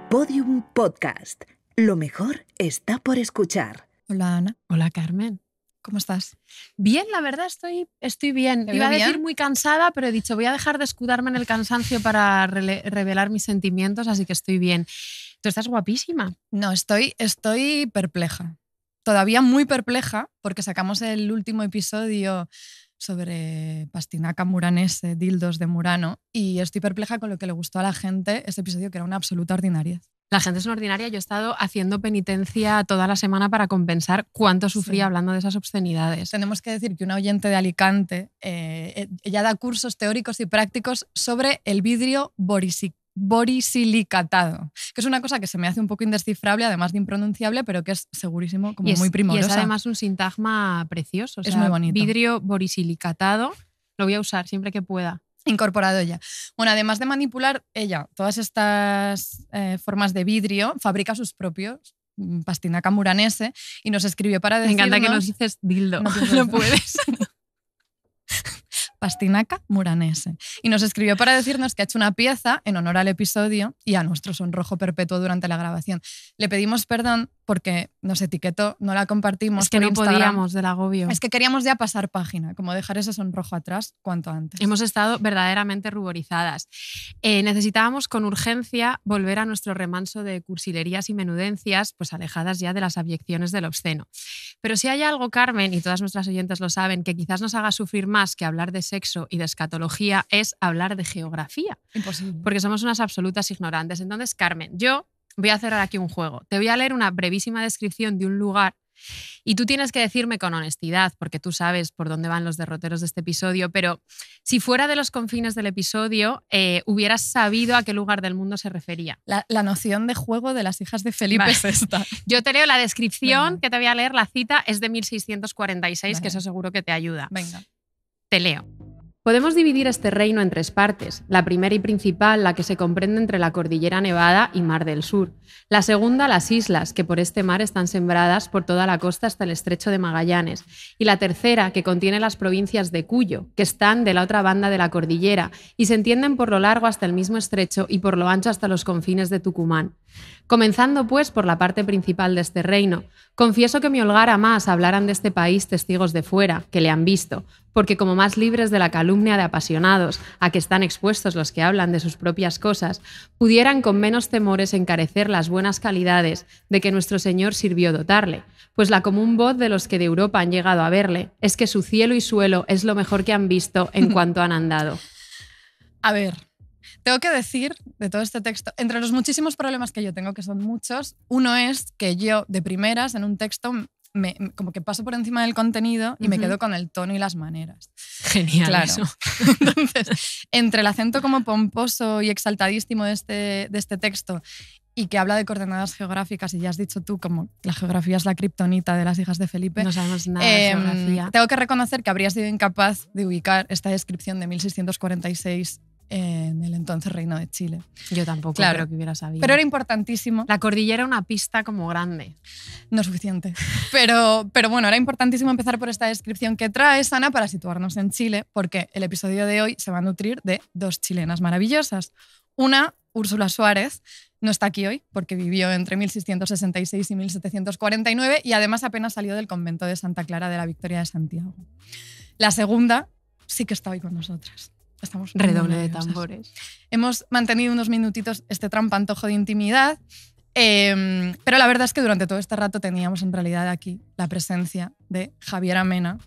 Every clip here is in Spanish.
Podium Podcast. Lo mejor está por escuchar. Hola, Ana. Hola, Carmen. ¿Cómo estás? Bien, la verdad estoy bien. Iba a decir muy cansada, pero he dicho voy a dejar de escudarme en el cansancio para revelar mis sentimientos, así que estoy bien. Tú estás guapísima. No, estoy perpleja. Todavía muy perpleja porque sacamos el último episodio sobre Pastinaca Muranese, dildos de Murano, y estoy perpleja con lo que le gustó a la gente ese episodio, que era una absoluta ordinariedad. La gente es una ordinaria. Yo he estado haciendo penitencia toda la semana para compensar cuánto sufría hablando de esas obscenidades. Tenemos que decir que una oyente de Alicante ella da cursos teóricos y prácticos sobre el vidrio borisilicatado, que es una cosa que se me hace un poco indescifrable, además de impronunciable, pero que es segurísimo como muy primorosa. Y es además un sintagma precioso. Es muy bonito. Vidrio borisilicatado, lo voy a usar siempre que pueda. Incorporado ella. Bueno, además de manipular ella todas estas formas de vidrio, fabrica sus propios Pastinaca Muranese y nos escribió para decirnos... Me encanta que nos dices dildo. No puedes. Pastinaca Muranese. Y nos escribió para decirnos que ha hecho una pieza en honor al episodio y a nuestro sonrojo perpetuo durante la grabación. Le pedimos perdón porque nos etiquetó, no la compartimos. Es que por no Instagram. Podíamos del agobio. Es que queríamos ya pasar página, como dejar ese sonrojo atrás cuanto antes. Hemos estado verdaderamente ruborizadas. Necesitábamos con urgencia volver a nuestro remanso de cursilerías y menudencias, pues alejadas ya de las abyecciones del obsceno. Pero si hay algo, Carmen, y todas nuestras oyentes lo saben, que quizás nos haga sufrir más que hablar de sexo y de escatología, es hablar de geografía. Imposible. Porque somos unas absolutas ignorantes. Entonces, Carmen, yo voy a hacer aquí un juego. Te voy a leer una brevísima descripción de un lugar y tú tienes que decirme con honestidad, porque tú sabes por dónde van los derroteros de este episodio, pero si fuera de los confines del episodio, hubieras sabido a qué lugar del mundo se refería. La noción de juego de las hijas de Felipe es esta. Yo te leo la descripción. Venga. Que te voy a leer. La cita es de 1646, venga. Que eso seguro que te ayuda. Venga. Te leo. Podemos dividir este reino en tres partes. La primera y principal, la que se comprende entre la Cordillera Nevada y Mar del Sur. La segunda, las islas, que por este mar están sembradas por toda la costa hasta el Estrecho de Magallanes. Y la tercera, que contiene las provincias de Cuyo, que están de la otra banda de la cordillera y se entienden por lo largo hasta el mismo estrecho y por lo ancho hasta los confines de Tucumán. Comenzando, pues, por la parte principal de este reino, confieso que me holgara más hablaran de este país testigos de fuera, que le han visto, porque como más libres de la calumnia de apasionados a que están expuestos los que hablan de sus propias cosas, pudieran con menos temores encarecer las buenas calidades de que nuestro Señor sirvió dotarle, pues la común voz de los que de Europa han llegado a verle es que su cielo y suelo es lo mejor que han visto en cuanto han andado. A ver, tengo que decir de todo este texto, entre los muchísimos problemas que yo tengo, que son muchos, uno es que yo de primeras en un texto como que paso por encima del contenido y me quedo con el tono y las maneras. Genial, claro. Eso. Entonces, entre el acento como pomposo y exaltadísimo de este texto y que habla de coordenadas geográficas, y ya has dicho tú como la geografía es la kriptonita de las hijas de Felipe. No sabemos nada de geografía. Tengo que reconocer que habría sido incapaz de ubicar esta descripción de 1646 en el entonces Reino de Chile. Yo tampoco, claro, creo que hubiera sabido. Pero era importantísimo. La cordillera era una pista como grande. No suficiente. Pero bueno, era importantísimo empezar por esta descripción que traes, Ana, para situarnos en Chile, porque el episodio de hoy se va a nutrir de dos chilenas maravillosas. Una, Úrsula Suárez, no está aquí hoy porque vivió entre 1666 y 1749 y además apenas salió del convento de Santa Clara de la Victoria de Santiago. La segunda sí que está hoy con nosotras. Estamos redoble de tambores. Hemos mantenido unos minutitos este trampantojo de intimidad, pero la verdad es que durante todo este rato teníamos en realidad aquí la presencia de Javiera Mena,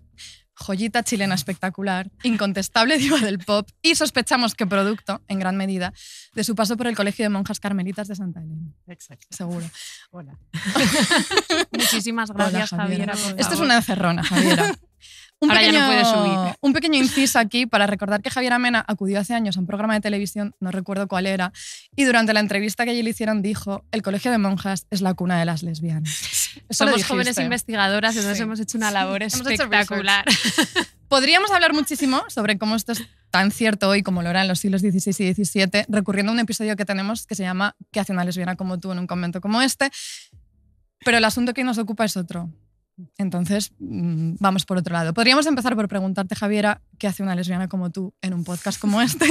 joyita chilena espectacular, incontestable diva del pop y sospechamos que producto, en gran medida, de su paso por el Colegio de Monjas Carmelitas de Santa Elena. Exacto. Seguro. Hola. Muchísimas gracias, hola, Javiera. Javiera. Esto es una encerrona, Javiera. Ahora ya no puede subir. Un pequeño inciso aquí para recordar que Javiera Mena acudió hace años a un programa de televisión, no recuerdo cuál era, y durante la entrevista que allí le hicieron dijo: el Colegio de Monjas es la cuna de las lesbianas. Somos jóvenes investigadoras, entonces hemos hecho una labor espectacular. Podríamos hablar muchísimo sobre cómo esto es tan cierto hoy como lo era en los siglos XVI y XVII, recurriendo a un episodio que tenemos que se llama ¿Qué hace una lesbiana como tú en un convento como este? Pero el asunto que nos ocupa es otro. Entonces, vamos por otro lado. Podríamos empezar por preguntarte, Javiera, ¿qué hace una lesbiana como tú en un podcast como este?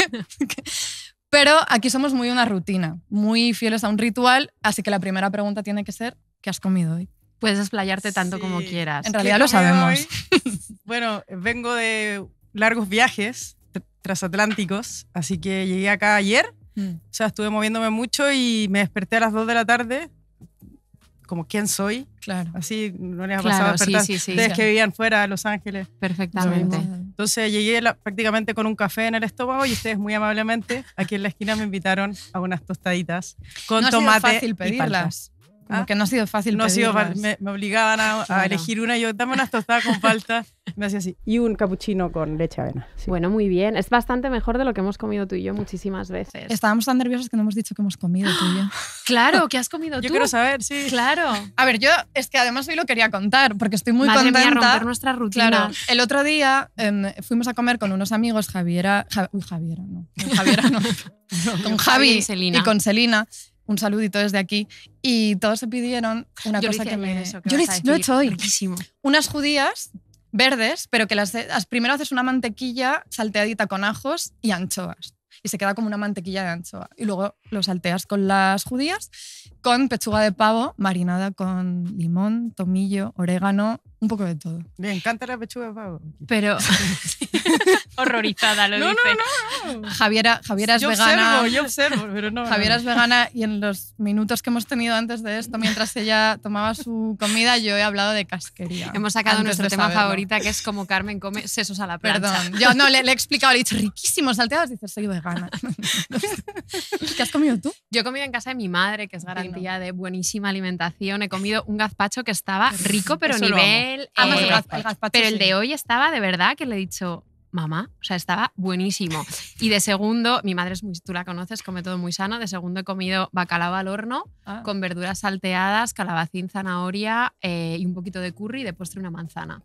Pero aquí somos muy una rutina, muy fieles a un ritual, así que la primera pregunta tiene que ser ¿qué has comido hoy? Puedes explayarte tanto Sí. como quieras. En realidad lo sabemos. Bueno, vengo de largos viajes transatlánticos, así que llegué acá ayer. O sea, estuve moviéndome mucho y me desperté a las 2 de la tarde. Como quién soy. Claro. Así no les ha Claro, pasado a sí, despertar. sí, sí. Ustedes que vivían fuera de Los Ángeles. Perfectamente. Entonces llegué prácticamente con un café en el estómago y ustedes muy amablemente aquí en la esquina me invitaron a unas tostaditas con No ha tomate sido fácil y palta. pedirlas. Como que no ha sido fácil No ha sido pedirlas. me obligaban a Claro. elegir una. Yo, dame unas tostadas con palta. Me hacía así. Y un capuchino con leche de avena. Sí. Bueno, muy bien. Es bastante mejor de lo que hemos comido tú y yo muchísimas veces. Estábamos tan nerviosos que no hemos dicho que hemos comido tú y yo. Claro, ¿qué has comido Yo tú? quiero saber, sí. Claro. A ver, yo es que además hoy lo quería contar porque estoy muy Madre contenta. mía, romper nuestra rutina. Claro, el otro día fuimos a comer con unos amigos, Javiera no, con Javiera no, con Javi Selina. y con Selina. Un saludito desde aquí. Y todos se pidieron una Yo lo cosa hice que ayer me... eso, ¿qué Yo lo vas a he decir? hecho hoy. Riquísimo. Unas judías verdes, pero que las primero haces una mantequilla salteadita con ajos y anchoas. Y se queda como una mantequilla de anchoa. Y luego lo salteas con las judías, con pechuga de pavo marinada con limón, tomillo, orégano, un poco de todo. Me encanta la pechuga de pavo. Pero horrorizada lo No, dice. no. Javiera es yo vegana. Yo observo, pero no. Javiera es vegana y en los minutos que hemos tenido antes de esto, mientras ella tomaba su comida, yo he hablado de casquería. Hemos sacado antes nuestro de tema saberlo. favorita, que es como Carmen come sesos a la plancha. Perdón, yo no le he explicado, le he dicho riquísimos salteados, dices soy vegana. ¿Qué has comido tú? Yo he comido en casa de mi madre, que es garantía de buenísima alimentación. He comido un gazpacho que estaba rico, pero Eso lo nivel... Amas el gazpacho. gazpacho, pero el sí. de hoy estaba de verdad que le he dicho, mamá, o sea, estaba buenísimo. Y de segundo, mi madre es muy, tú la conoces, come todo muy sano. De segundo he comido bacalao al horno Ah. con verduras salteadas, calabacín, zanahoria y un poquito de curry y de postre una manzana.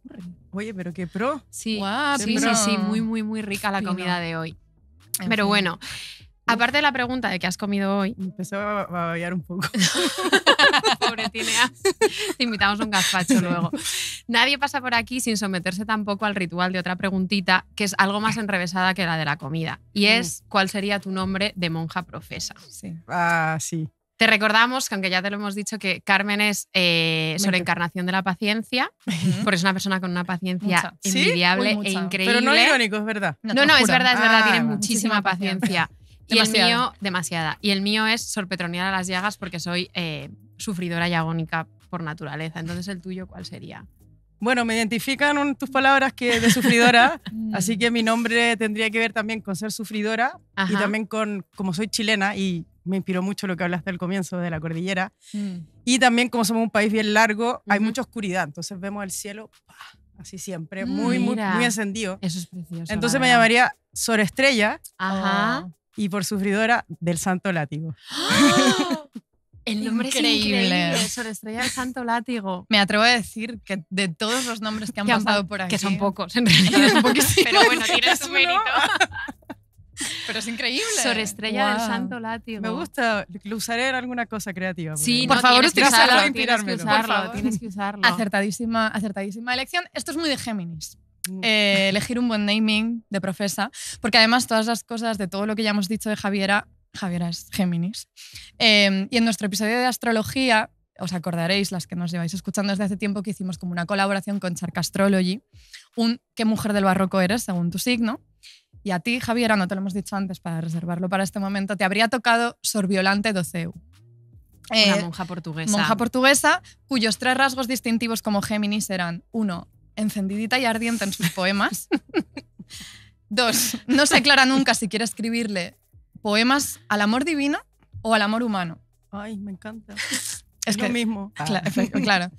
Oye, pero qué pro. Sí, Guau, sí, Pino. sí, muy, muy, muy rica la Pino. comida de hoy. En Pero fin. bueno, aparte de la pregunta de qué has comido hoy, Empezó a babear un poco. pobre Tinea, te invitamos a un gazpacho luego. Nadie pasa por aquí sin someterse tampoco al ritual de otra preguntita, que es algo más enrevesada que la de la comida. Y es, ¿cuál sería tu nombre de monja profesa? Sí. Ah, sí. Te recordamos, que aunque ya te lo hemos dicho, que Carmen es sobreencarnación de la paciencia, porque es una persona con una paciencia Mucha. ¿Sí? envidiable Uy, e mucha. increíble. Pero no irónico, es verdad. No, te no, lo es juro. verdad, Ah, tiene vale. muchísima Muchísima paciencia. Y Demasiada. el mío, demasiada. Y el mío es sorpetronear a las llagas porque soy sufridora y agónica por naturaleza. Entonces, ¿el tuyo cuál sería? Bueno, me identifican tus palabras que de sufridora, Mm. así que mi nombre tendría que ver también con ser sufridora y Ajá. también con, como soy chilena y me inspiró mucho lo que hablaste al comienzo de la cordillera, Mm. y también como somos un país bien largo, hay Ujú. mucha oscuridad, entonces vemos el cielo así siempre, muy, muy, Mira. muy encendido. Eso es precioso. Entonces la me verdad. llamaría Sor Estrella Ajá. Oh. y por sufridora del Santo Látigo. El nombre Increíble. es increíble. Sor Estrella del Santo Látigo. Me atrevo a decir que de todos los nombres que han Que pasado por aquí, Que son pocos, en realidad. Pero bueno, tiene su mérito. pero es increíble. Sor Estrella del Guau. Santo Látigo. Me gusta, lo usaré en alguna cosa creativa. Sí, Por no, favor, tienes que utilízalo, usarlo, inspirármelo. tienes que usarlo, Por favor. tienes que usarlo. Acertadísima elección. Esto es muy de Géminis. Elegir un buen naming de profesa, porque además todas las cosas de todo lo que ya hemos dicho de Javiera es Géminis. Y en nuestro episodio de astrología, os acordaréis, las que nos lleváis escuchando desde hace tiempo, que hicimos como una colaboración con Chark Astrology, un ¿qué mujer del barroco eres según tu signo? Y a ti, Javiera, no te lo hemos dicho antes para reservarlo para este momento, te habría tocado Sor Violante Doceu. Una monja portuguesa. Monja portuguesa, cuyos 3 rasgos distintivos como Géminis eran: 1, encendidita y ardiente en sus poemas. 2, no se aclara nunca si quiere escribirle poemas al amor divino o al amor humano. Ay, me encanta. Es Es lo que- mismo. Claro.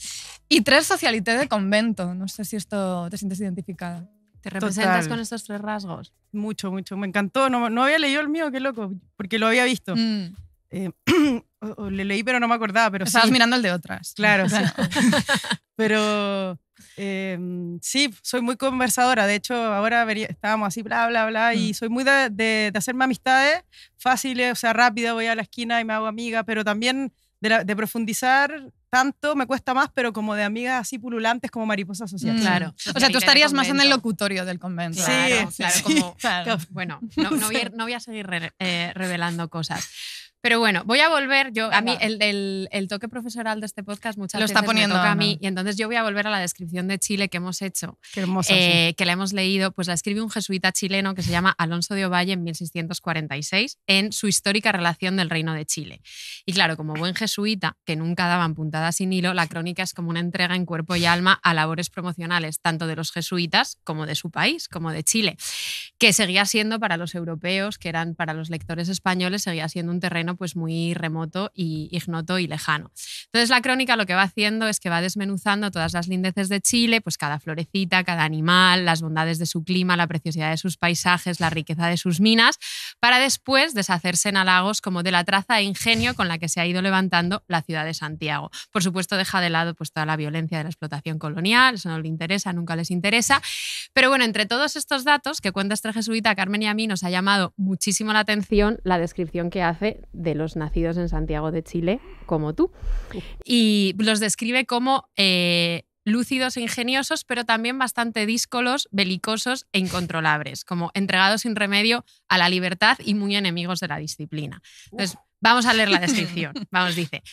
Y 3, socialité de convento. No sé si esto te sientes identificada. ¿Te representas Total. con estos 3 rasgos? Mucho, mucho. Me encantó. No había leído el mío, qué loco, porque lo había visto. Mm. O le leí, pero no me acordaba. Pero Estabas sí, mirando el de otras. claro, sí. Pero sí, soy muy conversadora. De hecho, ahora estábamos así, bla, bla, bla, y soy muy de hacerme amistades fáciles, o sea, rápida, voy a la esquina y me hago amiga, pero también de profundizar tanto, me cuesta más, pero como de amigas así pululantes como mariposa social. Claro. O sea, tú estarías más en el locutorio del convento. Claro, Sí, claro, sí. como, Claro. bueno, no voy a seguir revelando cosas. Pero bueno, voy a volver. A mí el toque profesoral de este podcast muchas Lo veces está poniendo me toca a Ana. mí, y entonces yo voy a volver a la descripción de Chile que hemos hecho, Qué hermosa. Sí. que la hemos leído, pues la escribe un jesuita chileno que se llama Alonso de Ovalle en 1646 en su histórica relación del Reino de Chile. Y claro, como buen jesuita, que nunca daban puntadas sin hilo, la crónica es como una entrega en cuerpo y alma a labores promocionales, tanto de los jesuitas como de su país, como de Chile, que seguía siendo para los europeos, que eran para los lectores españoles, seguía siendo un terreno pues muy remoto y ignoto y lejano. Entonces la crónica lo que va haciendo es que va desmenuzando todas las lindeces de Chile, pues cada florecita, cada animal, las bondades de su clima, la preciosidad de sus paisajes, la riqueza de sus minas, para después deshacerse en halagos como de la traza e ingenio con la que se ha ido levantando la ciudad de Santiago. Por supuesto deja de lado pues toda la violencia de la explotación colonial, eso no le interesa, nunca les interesa. Pero bueno, entre todos estos datos que cuenta este jesuita, a Carmen y a mí nos ha llamado muchísimo la atención la descripción que hace de los nacidos en Santiago de Chile, como tú. Y los describe como lúcidos e ingeniosos, pero también bastante díscolos, belicosos e incontrolables, como entregados sin remedio a la libertad y muy enemigos de la disciplina. Entonces, vamos a leer la descripción. Vamos, dice...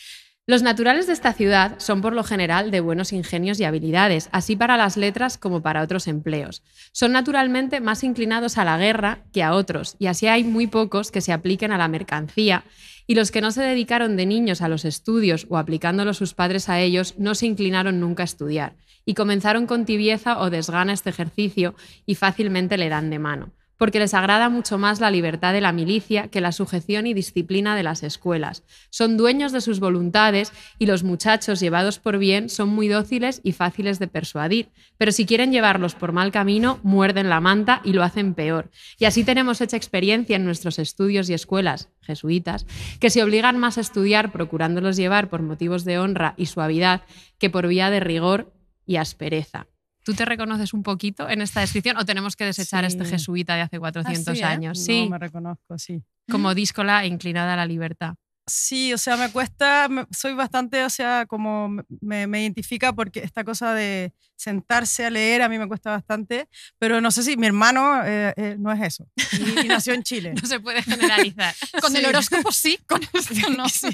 Los naturales de esta ciudad son por lo general de buenos ingenios y habilidades, así para las letras como para otros empleos. Son naturalmente más inclinados a la guerra que a otros, y así hay muy pocos que se apliquen a la mercancía, y los que no se dedicaron de niños a los estudios o aplicándolo sus padres a ellos no se inclinaron nunca a estudiar, y comenzaron con tibieza o desgana este ejercicio y fácilmente le dan de mano, porque les agrada mucho más la libertad de la milicia que la sujeción y disciplina de las escuelas. Son dueños de sus voluntades y los muchachos llevados por bien son muy dóciles y fáciles de persuadir, pero si quieren llevarlos por mal camino, muerden la manta y lo hacen peor. Y así tenemos hecha experiencia en nuestros estudios y escuelas jesuitas, que se obligan más a estudiar procurándolos llevar por motivos de honra y suavidad que por vía de rigor y aspereza. ¿Tú te reconoces un poquito en esta descripción o tenemos que desechar Sí. este jesuita de hace 400 sí, ¿eh? años? No, Sí, me reconozco, sí. como díscola e inclinada a la libertad. Sí, o sea, me cuesta, soy bastante, o sea, como me identifica porque esta cosa de sentarse a leer a mí me cuesta bastante, pero no sé si mi hermano no es eso y nació en Chile. No se puede generalizar. Con el Sí. horóscopo sí, con esto no. Sí.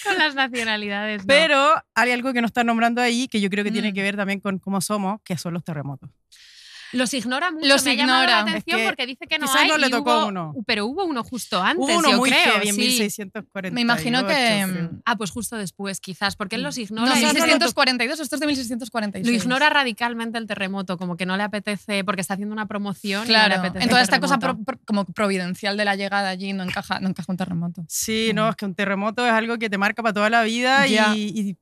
Con las nacionalidades, no. Pero hay algo que no está nombrando ahí que yo creo que tiene Mm. que ver también con cómo somos, que son los terremotos. Los ignora mucho. Los me ha llamado ignora. la atención Es que porque dice que no quizás hay. no le y tocó hubo, uno. Pero hubo uno justo antes, Hubo uno yo muy creo. heavy en sí. 1648. Me imagino que... creo. Ah, pues justo después, quizás, porque él los No, ignora. No, y no, dice- 1642, esto es de 1646. lo ignora radicalmente el terremoto, como que no le apetece, porque está haciendo una promoción y no Claro, le apetece en toda el esta cosa terremoto. como providencial de la llegada allí no encaja un terremoto. Sí, no, es que un terremoto es algo que te marca para toda la vida Ya. y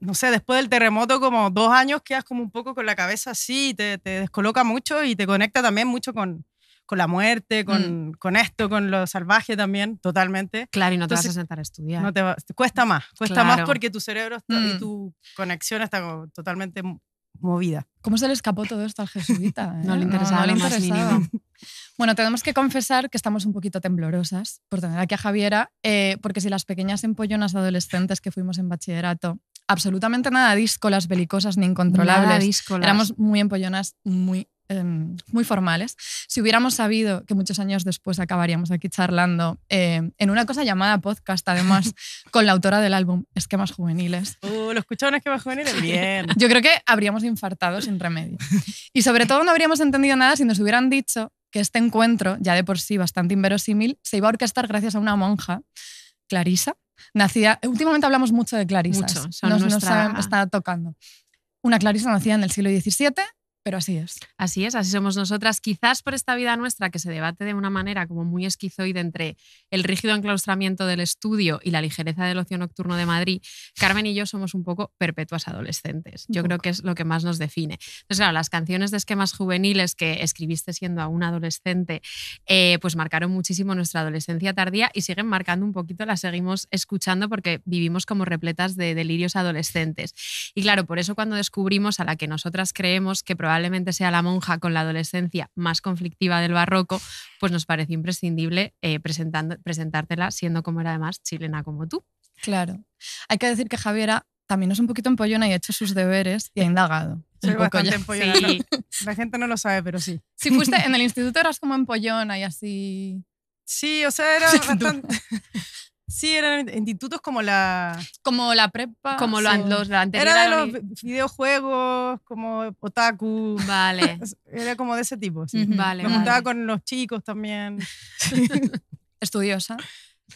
no sé, después del terremoto como 2 años quedas como un poco con la cabeza así, te descoloca mucho y te conecta también mucho con la muerte, con esto, con lo salvaje también, totalmente. Claro, y no te vas Entonces, a sentar a estudiar. No te cuesta más Claro. porque tu cerebro y tu conexión está como totalmente movida. ¿Cómo se le escapó todo esto al jesuita? No le interesaba lo más mínimo. Bueno, tenemos que confesar que estamos un poquito temblorosas por tener aquí a Javiera, porque si las pequeñas empollonas adolescentes que fuimos en bachillerato, absolutamente nada díscolas, belicosas ni incontrolables, Nada díscolas. éramos muy empollonas, muy formales. Si hubiéramos sabido que muchos años después acabaríamos aquí charlando en una cosa llamada podcast, además, con la autora del álbum Esquemas Juveniles, ¿Lo escucharon Esquemas Juveniles? Bien. yo creo que habríamos infartado sin remedio. Y sobre todo no habríamos entendido nada si nos hubieran dicho que este encuentro, ya de por sí bastante inverosímil, se iba a orquestar gracias a una monja, Clarisa, nacida... Últimamente hablamos mucho de Clarisas. Mucho, son nos nuestra- está tocando. Una Clarisa nacida en el siglo XVII, pero así es. Así es, así somos nosotras. Quizás por esta vida nuestra que se debate de una manera como muy esquizoide entre el rígido enclaustramiento del estudio y la ligereza del ocio nocturno de Madrid, Carmen y yo somos un poco perpetuas adolescentes. Yo creo que es lo que más nos define. Entonces, claro, las canciones de Esquemas Juveniles que escribiste siendo aún adolescente, pues marcaron muchísimo nuestra adolescencia tardía y siguen marcando un poquito, las seguimos escuchando porque vivimos como repletas de delirios adolescentes. Y claro, por eso cuando descubrimos a la que nosotras creemos que probablemente sea la monja con la adolescencia más conflictiva del barroco, pues nos pareció imprescindible presentártela siendo como era además chilena como tú. Claro. Hay que decir que Javiera también es un poquito empollona y ha hecho sus deberes y ha indagado. Soy un poco bastante ya. empollona. Sí. La gente no lo sabe, pero sí. Si fuiste en el instituto eras como empollona y así... Sí, o sea, era bastante... Sí, eran institutos como la... Como la prepa. Como sí. lo anterior. Era a de la los uni- videojuegos, como otaku. Vale, Era como de ese tipo, sí. Ujú. vale, Me juntaba vale. con los chicos también. Estudiosa.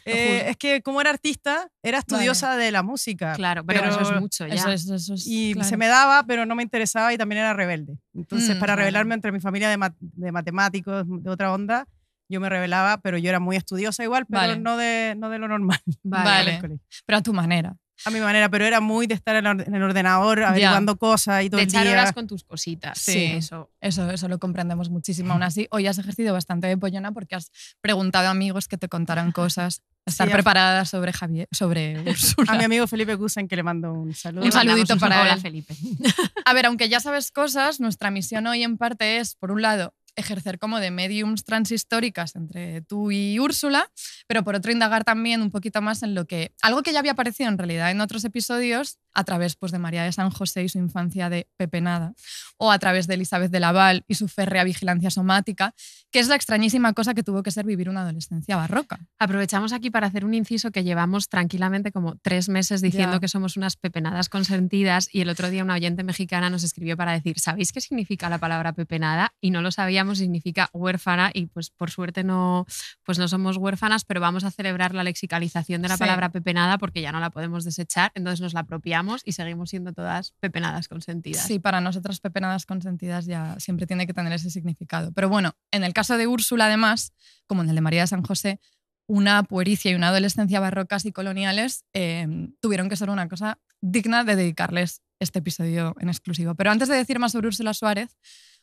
Es que como era artista, era estudiosa de la música. Claro, pero eso es mucho ya. Eso es Y claro. se me daba, pero no me interesaba y también era rebelde. Entonces, para claro. rebelarme entre mi familia de matemáticos, de otra onda, yo me rebelaba, pero yo era muy estudiosa igual, pero Vale. no de lo normal. Vale. del colegio. Pero a tu manera. A mi manera, pero era muy de estar en el ordenador averiguando cosas y todo De el echar día. horas con tus cositas. Sí. Eso. Eso lo comprendemos muchísimo. Aún así, hoy has ejercido bastante de pollona porque has preguntado a amigos que te contaran cosas. Estar Sí, preparada sobre Javier, sobre Úrsula. A mi amigo Felipe Gusen, que le mando un saludo. Un saludito para Hola, él. Felipe. A ver, aunque ya sabes cosas, nuestra misión hoy en parte es, por un lado, ejercer como de mediums transhistóricas entre tú y Úrsula, pero por otro indagar también un poquito más en lo que, algo que ya había aparecido en realidad en otros episodios, a través pues, de María de San José y su infancia de pepenada, o a través de Elizabeth de Laval y su férrea vigilancia somática, que es la extrañísima cosa que tuvo que ser vivir una adolescencia barroca. Aprovechamos aquí para hacer un inciso que llevamos tranquilamente como 3 meses diciendo Ya. que somos unas pepenadas consentidas y el otro día una oyente mexicana nos escribió para decir, ¿sabéis qué significa la palabra pepenada? Y no lo sabíamos, significa huérfana y pues por suerte no somos huérfanas, pero vamos a celebrar la lexicalización de la Sí. palabra pepenada porque ya no la podemos desechar, entonces nos la apropiamos y seguimos siendo todas pepenadas consentidas. Sí, para nosotras pepenadas consentidas ya siempre tiene que tener ese significado. Pero bueno, en el caso de Úrsula, además, como en el de María de San José, una puericia y una adolescencia barrocas y coloniales tuvieron que ser una cosa digna de dedicarles este episodio en exclusivo. Pero antes de decir más sobre Úrsula Suárez,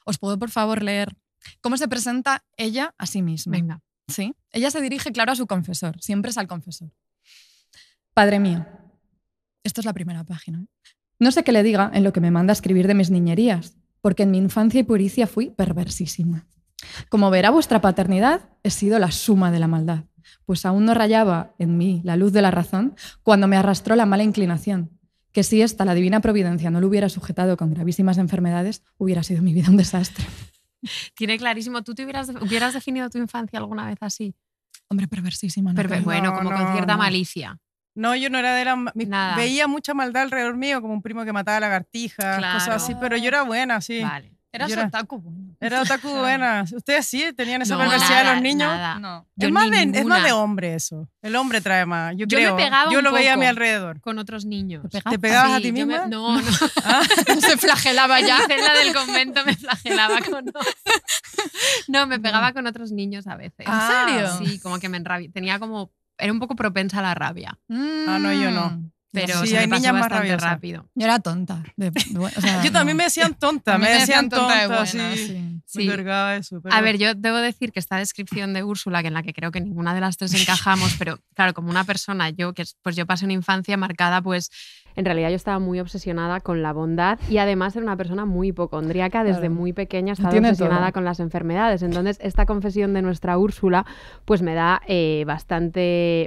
¿os puedo por favor leer cómo se presenta ella a sí misma? Venga. ¿Sí? Ella se dirige, claro, a su confesor, siempre es al confesor. Padre mío, esto es la primera página. No sé qué le diga en lo que me manda a escribir de mis niñerías, porque en mi infancia y puericia fui perversísima. Como verá vuestra paternidad, he sido la suma de la maldad, pues aún no rayaba en mí la luz de la razón cuando me arrastró la mala inclinación, que si esta, la divina providencia, no lo hubiera sujetado con gravísimas enfermedades, hubiera sido mi vida un desastre. Tiene clarísimo, ¿tú te hubieras definido tu infancia alguna vez así? Hombre, perversísima. ¿No? Pero bueno, No, como no, con cierta no. malicia. No, yo no era de la... Nada. Veía mucha maldad alrededor mío, como un primo que mataba lagartijas, Claro. cosas así, pero yo era buena, sí. Vale. Eras Yo era- otaku. Bueno. Era otaku buena. ¿Ustedes sí tenían esa No, perversidad de nada, los niños? nada. No. Yo Es más de ninguna. hombre eso. El hombre trae más. Yo Yo me creo. pegaba Yo un lo veía a mi poco. alrededor. Con otros niños. ¿Te pegabas a Sí, ti yo misma? No. Se flagelaba ya. En la del convento me flagelaba con... No, me pegaba con otros niños a veces. ¿En serio? Sí, como que me tenía como... Era un poco propensa a la rabia, Ah, no, yo no. pero Sí, se hay me pasó niñas más bastante rabiosas. rápido. Yo era tonta. O sea, Yo también no. me decían tonta. A mí Me decían de tonta, buena, sí. sí. Sí. Me cargaba eso. pero- A ver, yo debo decir que esta descripción de Úrsula, que en la que creo que ninguna de las tres encajamos, pero claro, como una persona, yo pasé una infancia marcada, pues en realidad yo estaba muy obsesionada con la bondad y además era una persona muy hipocondríaca, desde Claro. muy pequeña estaba tiene obsesionada todo. con las enfermedades. Entonces, esta confesión de nuestra Úrsula pues me da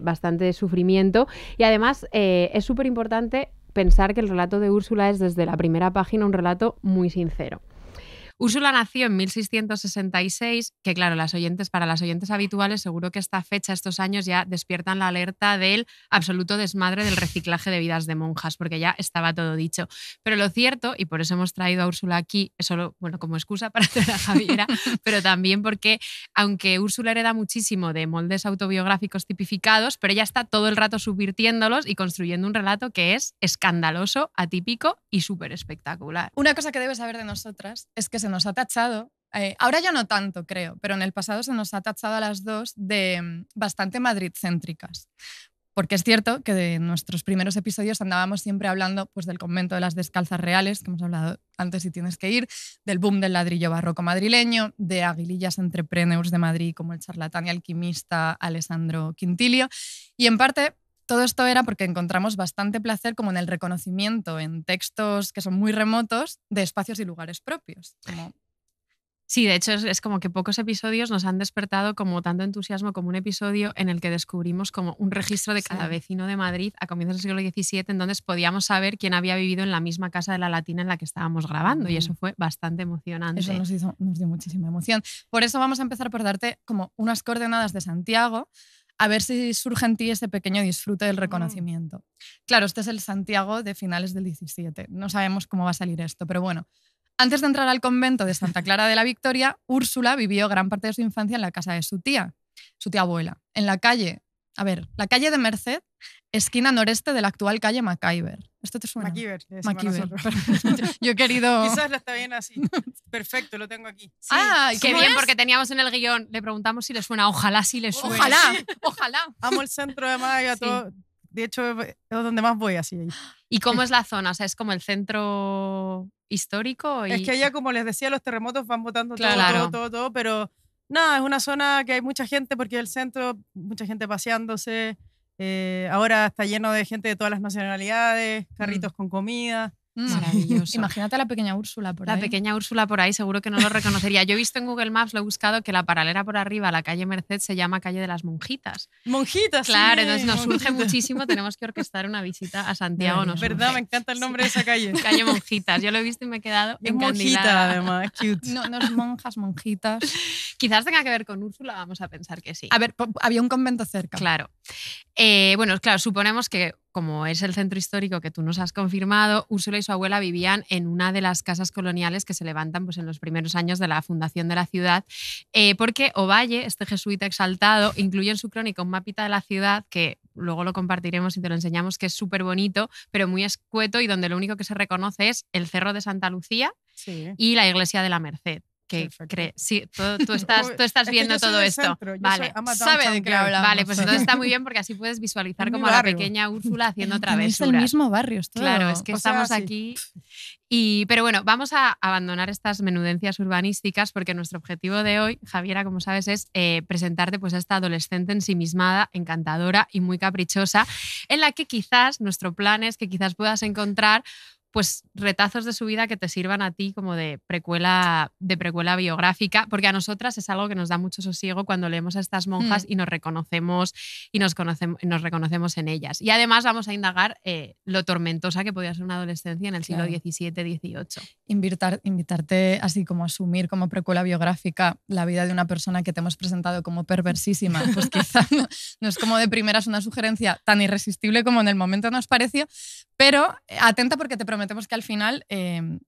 bastante sufrimiento y además es súper importante pensar que el relato de Úrsula es desde la primera página un relato muy sincero. Úrsula nació en 1666, que claro, para las oyentes habituales seguro que esta fecha, estos años ya despiertan la alerta del absoluto desmadre del reciclaje de vidas de monjas, porque ya estaba todo dicho. Pero lo cierto, y por eso hemos traído a Úrsula aquí, solo como excusa para traer a Javiera, pero también porque aunque Úrsula hereda muchísimo de moldes autobiográficos tipificados, pero ella está todo el rato subvirtiéndolos y construyendo un relato que es escandaloso, atípico y súper espectacular. Una cosa que debes saber de nosotras es que se nos ha tachado, ahora ya no tanto creo, pero en el pasado se nos ha tachado a las dos de bastante Madrid-céntricas. Porque es cierto que de nuestros primeros episodios andábamos siempre hablando pues, del convento de las Descalzas Reales, que hemos hablado antes y tienes que ir, del boom del ladrillo barroco madrileño, de aguilillas entrepreneurs de Madrid como el charlatán y alquimista Alessandro Quintilio. Y en parte todo esto era porque encontramos bastante placer como en el reconocimiento en textos que son muy remotos de espacios y lugares propios. Como Sí, de hecho es como que pocos episodios nos han despertado como tanto entusiasmo como un episodio en el que descubrimos como un registro de cada vecino de Madrid a comienzos del siglo XVII, en donde podíamos saber quién había vivido en la misma casa de la Latina en la que estábamos grabando, y eso fue bastante emocionante. Eso nos dio muchísima emoción. Por eso vamos a empezar por darte como unas coordenadas de Santiago, a ver si surge en ti ese pequeño disfrute del reconocimiento. Claro, este es el Santiago de finales del 17. No sabemos cómo va a salir esto, pero bueno. Antes de entrar al convento de Santa Clara de la Victoria, Úrsula vivió gran parte de su infancia en la casa de su tía abuela, en la calle de Merced, esquina noreste de la actual calle Macíver. ¿Esto te suena? Macíver. Yo he querido... Quizás la está bien así. Perfecto, lo tengo aquí. Sí, qué bien, porque teníamos en el guión, le preguntamos si le suena. Ojalá sí le suene. Ojalá. Amo el centro de Málaga, todo. De hecho, es donde más voy así. ¿Y cómo es la zona? O sea, ¿es como el centro histórico? Es que allá, como les decía, los terremotos van botando claro. todo, pero nada, es una zona que hay mucha gente porque el centro, mucha gente paseándose. Ahora está lleno de gente de todas las nacionalidades, carritos con comida. Maravilloso. Imagínate a la pequeña Úrsula por ahí. La pequeña Úrsula por ahí seguro que no lo reconocería. Yo he visto en Google Maps, lo he buscado, que la paralela por arriba, la calle Merced, se llama calle de las Monjitas. Monjitas, claro, sí, entonces nos surge muchísimo, tenemos que orquestar una visita a Santiago. Verdad, me encanta el nombre de esa calle. Calle Monjitas, yo lo he visto y me he quedado encandilada. Monjita, además, cute. No es monjas, monjitas. Quizás tenga que ver con Úrsula, vamos a pensar que sí. A ver, había un convento cerca. Claro. Bueno, claro, suponemos que, como es el centro histórico que tú nos has confirmado, Úrsula y su abuela vivían en una de las casas coloniales que se levantan pues, en los primeros años de la fundación de la ciudad, porque Ovalle, este jesuita exaltado, incluye en su crónica un mapita de la ciudad que luego lo compartiremos y te lo enseñamos, que es súper bonito, pero muy escueto, y donde lo único que se reconoce es el Cerro de Santa Lucía y la Iglesia de la Merced. Que sí, tú estás viendo todo esto. Vale, sabe de qué hablamos. Vale, pues entonces está muy bien porque así puedes visualizar como a la pequeña Úrsula haciendo travesuras. Es el mismo barrio, es todo. Claro, es que estamos aquí. Pero bueno, vamos a abandonar estas menudencias urbanísticas porque nuestro objetivo de hoy, Javiera, como sabes, es presentarte pues, a esta adolescente ensimismada, encantadora y muy caprichosa, en la que quizás nuestro plan es que quizás puedas encontrar pues retazos de su vida que te sirvan a ti como de precuela biográfica, porque a nosotras es algo que nos da mucho sosiego cuando leemos a estas monjas y nos reconocemos en ellas. Y además vamos a indagar lo tormentosa que podía ser una adolescencia en el siglo XVII-XVIII. Invitarte así como a asumir como precuela biográfica la vida de una persona que te hemos presentado como perversísima, pues quizá no es como de primeras una sugerencia tan irresistible como en el momento nos pareció, pero atenta porque te prometemos que al final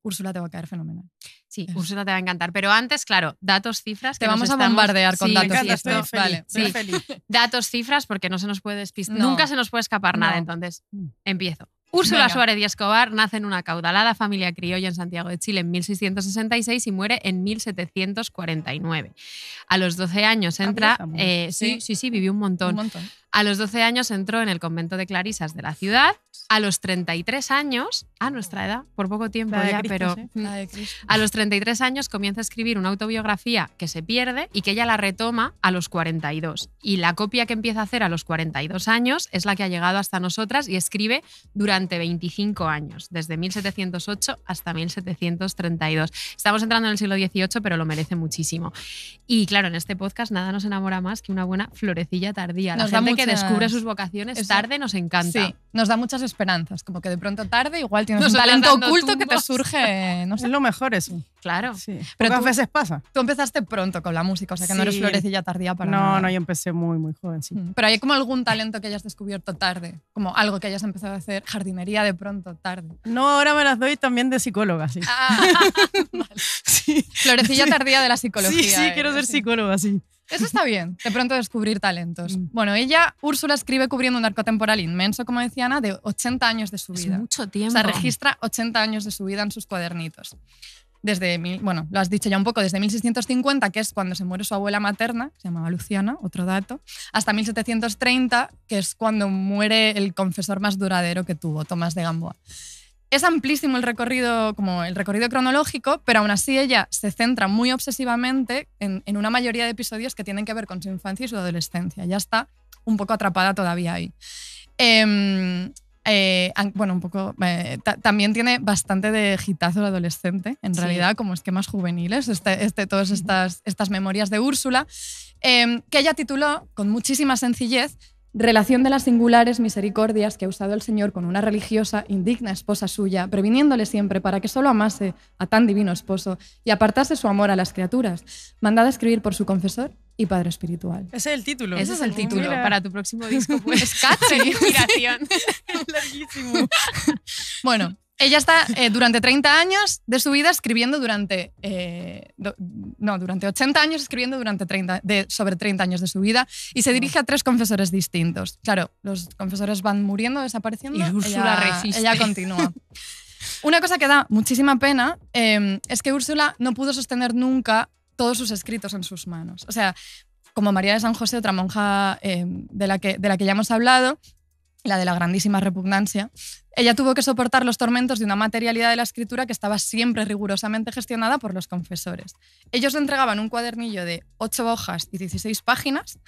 Úrsula te va a caer fenomenal. Sí, Úrsula te va a encantar. Pero antes, claro, datos, cifras. Te vamos a bombardear con datos. Estoy feliz. Datos, cifras, porque no se nos puede despistar. Nunca se nos puede escapar nada. Entonces, empiezo. Úrsula Suárez y Escobar nace en una acaudalada familia criolla en Santiago de Chile en 1666 y muere en 1749. A los 12 años entra... Sí, vivió un montón. A los 12 años entró en el convento de Clarisas de la ciudad. A los 33 años, a nuestra edad, por poco tiempo ya, pero a los 33 años comienza a escribir una autobiografía que se pierde y que ella la retoma a los 42. Y la copia que empieza a hacer a los 42 años es la que ha llegado hasta nosotras y escribe durante 25 años, desde 1708 hasta 1732. Estamos entrando en el siglo XVIII, pero lo merece muchísimo. Y claro, en este podcast nada nos enamora más que una buena florecilla tardía. La gente que descubre sus vocaciones tarde nos encanta. Sí, nos da muchas esperanzas, como que de pronto tarde igual tienes un talento oculto que te surge, no sé. Es lo mejor eso. Claro. Sí. Pero pocas veces pasa. Tú empezaste pronto con la música, o sea que no eres florecilla tardía para nada. No, yo empecé muy, muy joven, sí. Pero hay como algún talento que hayas descubierto tarde, como algo que hayas empezado a hacer, jardinería de pronto tarde. No, ahora me las doy también de psicóloga, sí. Vale. Sí. Florecilla tardía de la psicología. Sí, quiero ser psicóloga, sí. Eso está bien, de pronto descubrir talentos. Bueno, Úrsula escribe cubriendo un arco temporal inmenso, como decía Ana, de 80 años de su vida. Es mucho tiempo. O sea, registra 80 años de su vida en sus cuadernitos. Lo has dicho ya un poco, desde 1650, que es cuando se muere su abuela materna, se llamaba Luciana, otro dato, hasta 1730, que es cuando muere el confesor más duradero que tuvo, Tomás de Gamboa. Es amplísimo el recorrido cronológico, pero aún así ella se centra muy obsesivamente en una mayoría de episodios que tienen que ver con su infancia y su adolescencia. Ya está un poco atrapada todavía ahí. bueno, un poco, también tiene bastante de gitazo adolescente, en realidad, como esquemas juveniles, todas estas memorias de Úrsula, que ella tituló con muchísima sencillez Relación de las singulares misericordias que ha usado el Señor con una religiosa, indigna esposa suya, previniéndole siempre para que solo amase a tan divino esposo y apartase su amor a las criaturas, mandada a escribir por su confesor y padre espiritual. Ese es el título. Ese es el título. Mira. Para tu próximo disco. Pues, Es catchy. inspiración. Es larguísimo. Bueno, ella está durante 30 años de su vida escribiendo durante 80 años escribiendo sobre 30 años de su vida y se dirige a 3 confesores distintos. Claro, los confesores van muriendo, desapareciendo. Y Úrsula resiste. Ella continúa. Una cosa que da muchísima pena es que Úrsula no pudo sostener nunca todos sus escritos en sus manos. O sea, como María de San José, otra monja de la que ya hemos hablado, la de la grandísima repugnancia, ella tuvo que soportar los tormentos de una materialidad de la escritura que estaba siempre rigurosamente gestionada por los confesores. Ellos le entregaban un cuadernillo de 8 hojas y 16 páginas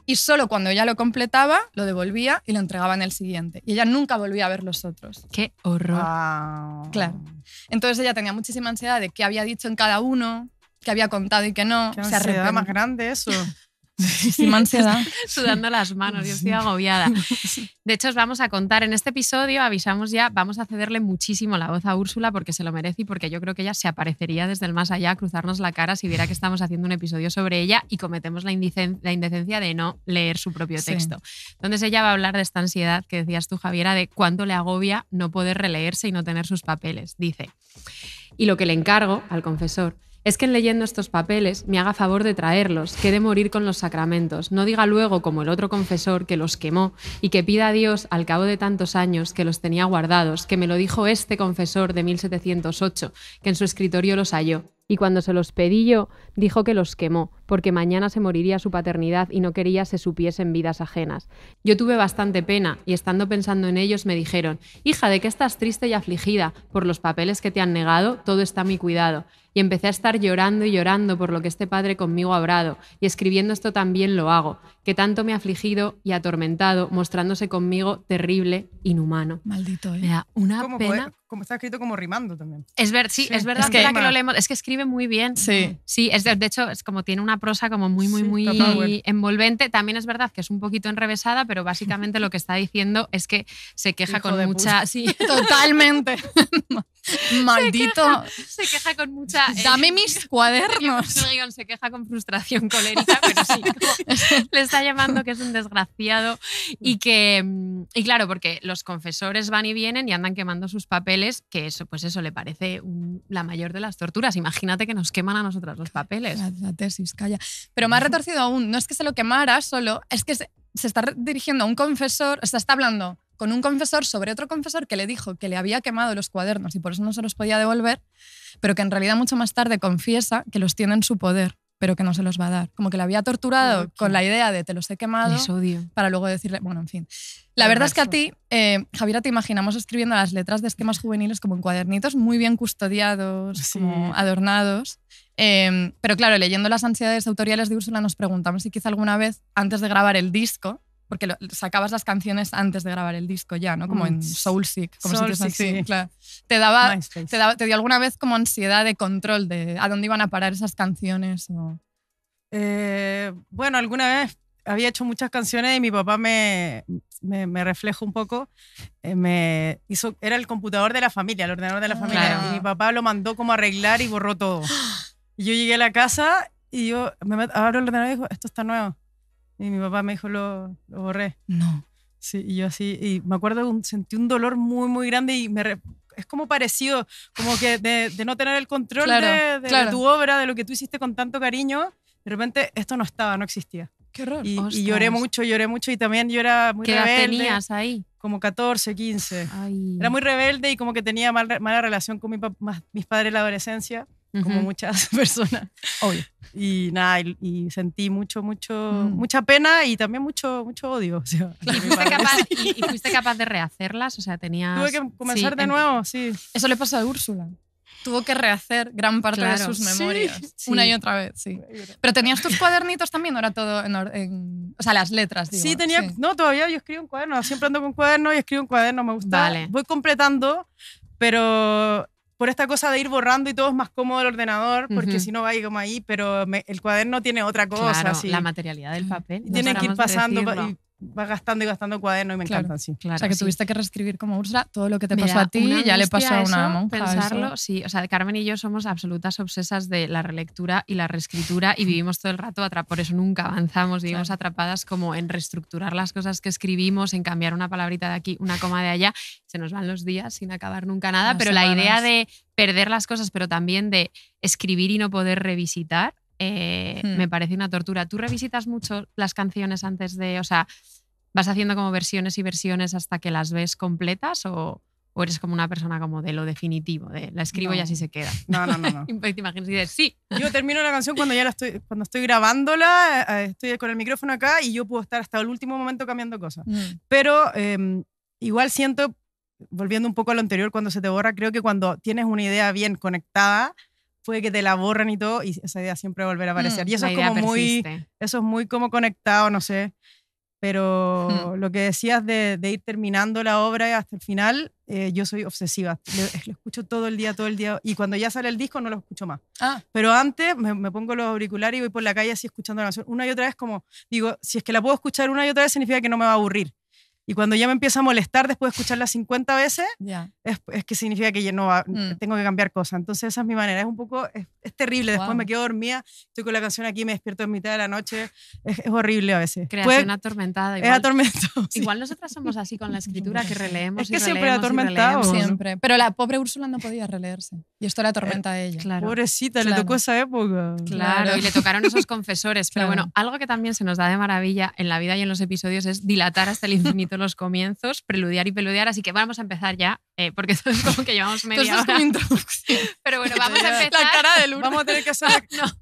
y solo cuando ella lo completaba lo devolvía y lo entregaba en el siguiente. Y ella nunca volvía a ver los otros. ¡Qué horror! Wow. Claro. Entonces ella tenía muchísima ansiedad de qué había dicho en cada uno, qué había contado y qué no. Qué ansiedad más grande eso. Muchísima ansiedad. Sudando las manos, yo estoy agobiada. De hecho, os vamos a contar en este episodio, avisamos ya, vamos a cederle muchísimo la voz a Úrsula porque se lo merece y porque yo creo que ella se aparecería desde el más allá a cruzarnos la cara si viera que estamos haciendo un episodio sobre ella y cometemos la indecencia de no leer su propio texto. Sí. Entonces ella va a hablar de esta ansiedad que decías tú, Javiera, de cuánto le agobia no poder releerse y no tener sus papeles. Dice, y lo que le encargo al confesor es que en leyendo estos papeles me haga favor de traerlos, que he de morir con los sacramentos, no diga luego como el otro confesor que los quemó y que pida a Dios al cabo de tantos años que los tenía guardados, que me lo dijo este confesor de 1708, que en su escritorio los halló. Y cuando se los pedí yo, dijo que los quemó, porque mañana se moriría su paternidad y no quería se supiesen vidas ajenas. Yo tuve bastante pena, y estando pensando en ellos me dijeron, hija, ¿de qué estás triste y afligida? Por los papeles que te han negado, todo está a mi cuidado. Y empecé a estar llorando y llorando por lo que este padre conmigo ha obrado, y escribiendo esto también lo hago, que tanto me ha afligido y atormentado, mostrándose conmigo terrible, inhumano. Maldito, ¿eh? Me da una Como pena. Como está escrito como rimando también. Es verdad, sí. Es verdad que lo leemos. Es que escribe muy bien. Sí. Sí, de hecho, es como tiene una prosa como muy envolvente. También es verdad que es un poquito enrevesada, pero básicamente lo que está diciendo es que se queja Hijo con de mucha. puta. Sí, totalmente. Maldito. Se queja con mucha. Dame mis cuadernos. Se queja con frustración colérica, pero sí, como le está llamando que es un desgraciado y claro, porque los confesores van y vienen y andan quemando sus papeles, que eso, pues eso le parece la mayor de las torturas. Imagínate que nos queman a nosotras los papeles. La tesis, calla. Pero más retorcido aún, no es que se lo quemara solo, es que se está dirigiendo a un confesor, o sea, está hablando con un confesor sobre otro confesor que le dijo que le había quemado los cuadernos y por eso no se los podía devolver, pero que en realidad mucho más tarde confiesa que los tiene en su poder, pero que no se los va a dar. Como que le había torturado con la idea de te los he quemado. Les odio. Para luego decirle, bueno, en fin. La verdad es que a ti, Javiera, te imaginamos escribiendo las letras de esquemas juveniles como en cuadernitos muy bien custodiados, Sí. como adornados. Pero claro, leyendo las ansiedades autoriales de Úrsula nos preguntamos si quizá alguna vez, antes de grabar el disco, porque sacabas las canciones antes de grabar el disco ya, ¿no? Como en Soulseek, como sitios así. sí. Claro. ¿Te dio alguna vez como ansiedad de control de a dónde iban a parar esas canciones? O... Bueno, alguna vez había hecho muchas canciones y mi papá me refleja un poco. Era el computador de la familia, el ordenador de la familia. Claro. Y mi papá lo mandó como a arreglar y borró todo. Y yo llegué a la casa y yo abro el ordenador y digo, esto está nuevo. Y mi papá me dijo, lo borré. No. Sí, y yo así, y me acuerdo, sentí un dolor muy, muy grande y es como parecido, como que de no tener el control Claro, de tu obra, de lo que tú hiciste con tanto cariño, de repente esto no existía. Qué horror. Y lloré mucho y también yo era muy ¿Qué edad rebelde. tenías ahí? Como 14, 15. Ay. Era muy rebelde y como que tenía mala relación con mis padres en la adolescencia, como muchas personas. Obvio. Y nada, y sentí mucha pena y también mucho odio. O sea, ¿Y fuiste capaz de rehacerlas? O sea, tenías... Tuve que comenzar de nuevo, sí. Eso le pasa a Úrsula. tuvo que rehacer gran parte de sus memorias. Sí. Una y otra vez, sí. ¿Pero tenías tus cuadernitos también o era todo o sea, las letras, digo? Sí, tenía... Sí. No, todavía yo escribo en cuaderno. Siempre ando con cuaderno y escribo en cuaderno. Me gusta. Vale. Voy completando, pero por esta cosa de ir borrando y todo es más cómodo el ordenador, porque si no va ahí como ahí, pero el cuaderno tiene otra cosa. Claro, sí. la materialidad del papel. Y tienen que ir pasando y y va gastando y gastando cuaderno y me Claro. encantan, sí. claro, O sea, que sí. tuviste que reescribir como Úrsula todo lo que te Me pasó da a ti una y ya le pasó a angustia una eso, monja. Pensarlo, eso. sí. O sea, Carmen y yo somos absolutas obsesas de la relectura y la reescritura y vivimos todo el rato atrapadas. Por eso nunca avanzamos, vivimos atrapadas como en reestructurar las cosas que escribimos, en cambiar una palabrita de aquí, una coma de allá. Se nos van los días sin acabar nunca nada, Las pero la semanas. idea de perder las cosas, pero también de escribir y no poder revisitar, me parece una tortura. ¿Tú revisitas mucho las canciones antes de, o sea, vas haciendo como versiones y versiones hasta que las ves completas o eres como una persona como de lo definitivo, de la escribo y No. así se queda? No. Te imaginas y dices, sí. Yo termino la canción cuando cuando estoy grabándola, estoy con el micrófono acá y yo puedo estar hasta el último momento cambiando cosas. Pero igual siento, volviendo un poco a lo anterior, cuando se te borra, creo que cuando tienes una idea bien conectada, puede que te la borren y todo, y esa idea siempre va a volver a aparecer. Y eso La es idea como persiste. eso es muy como conectado, no sé. Pero lo que decías de ir terminando la obra hasta el final, yo soy obsesiva. Lo escucho todo el día, y cuando ya sale el disco no lo escucho más. Ah, Pero antes me pongo los auriculares y voy por la calle así escuchando la canción una y otra vez, como digo, si es que la puedo escuchar una y otra vez significa que no me va a aburrir. Y cuando ya me empieza a molestar después de escucharla 50 veces, ya. es que significa que ya no tengo que cambiar cosas. Entonces esa es mi manera. Es un poco, es terrible. Después Wow. me quedo dormida, estoy con la canción aquí, me despierto en mitad de la noche. Es horrible a veces. Creación atormentada. Es Igual, atormentado. Sí. igual nosotras somos así con la escritura, que releemos Es que y siempre releemos y atormentado. releemos. Siempre. Pero la pobre Úrsula no podía releerse. Y esto la atormenta a ella. Claro. Pobrecita, le Claro. tocó esa época. Claro, Claro. y le tocaron esos confesores. Pero Claro. bueno, algo que también se nos da de maravilla en la vida y en los episodios es dilatar hasta el infinito los comienzos, preludiar y peludear. Así que vamos a empezar ya, porque esto es como que llevamos Esto media es como hora. introducción. Pero bueno, vamos a La empezar. La cara de Lourdes. Vamos a tener que hacer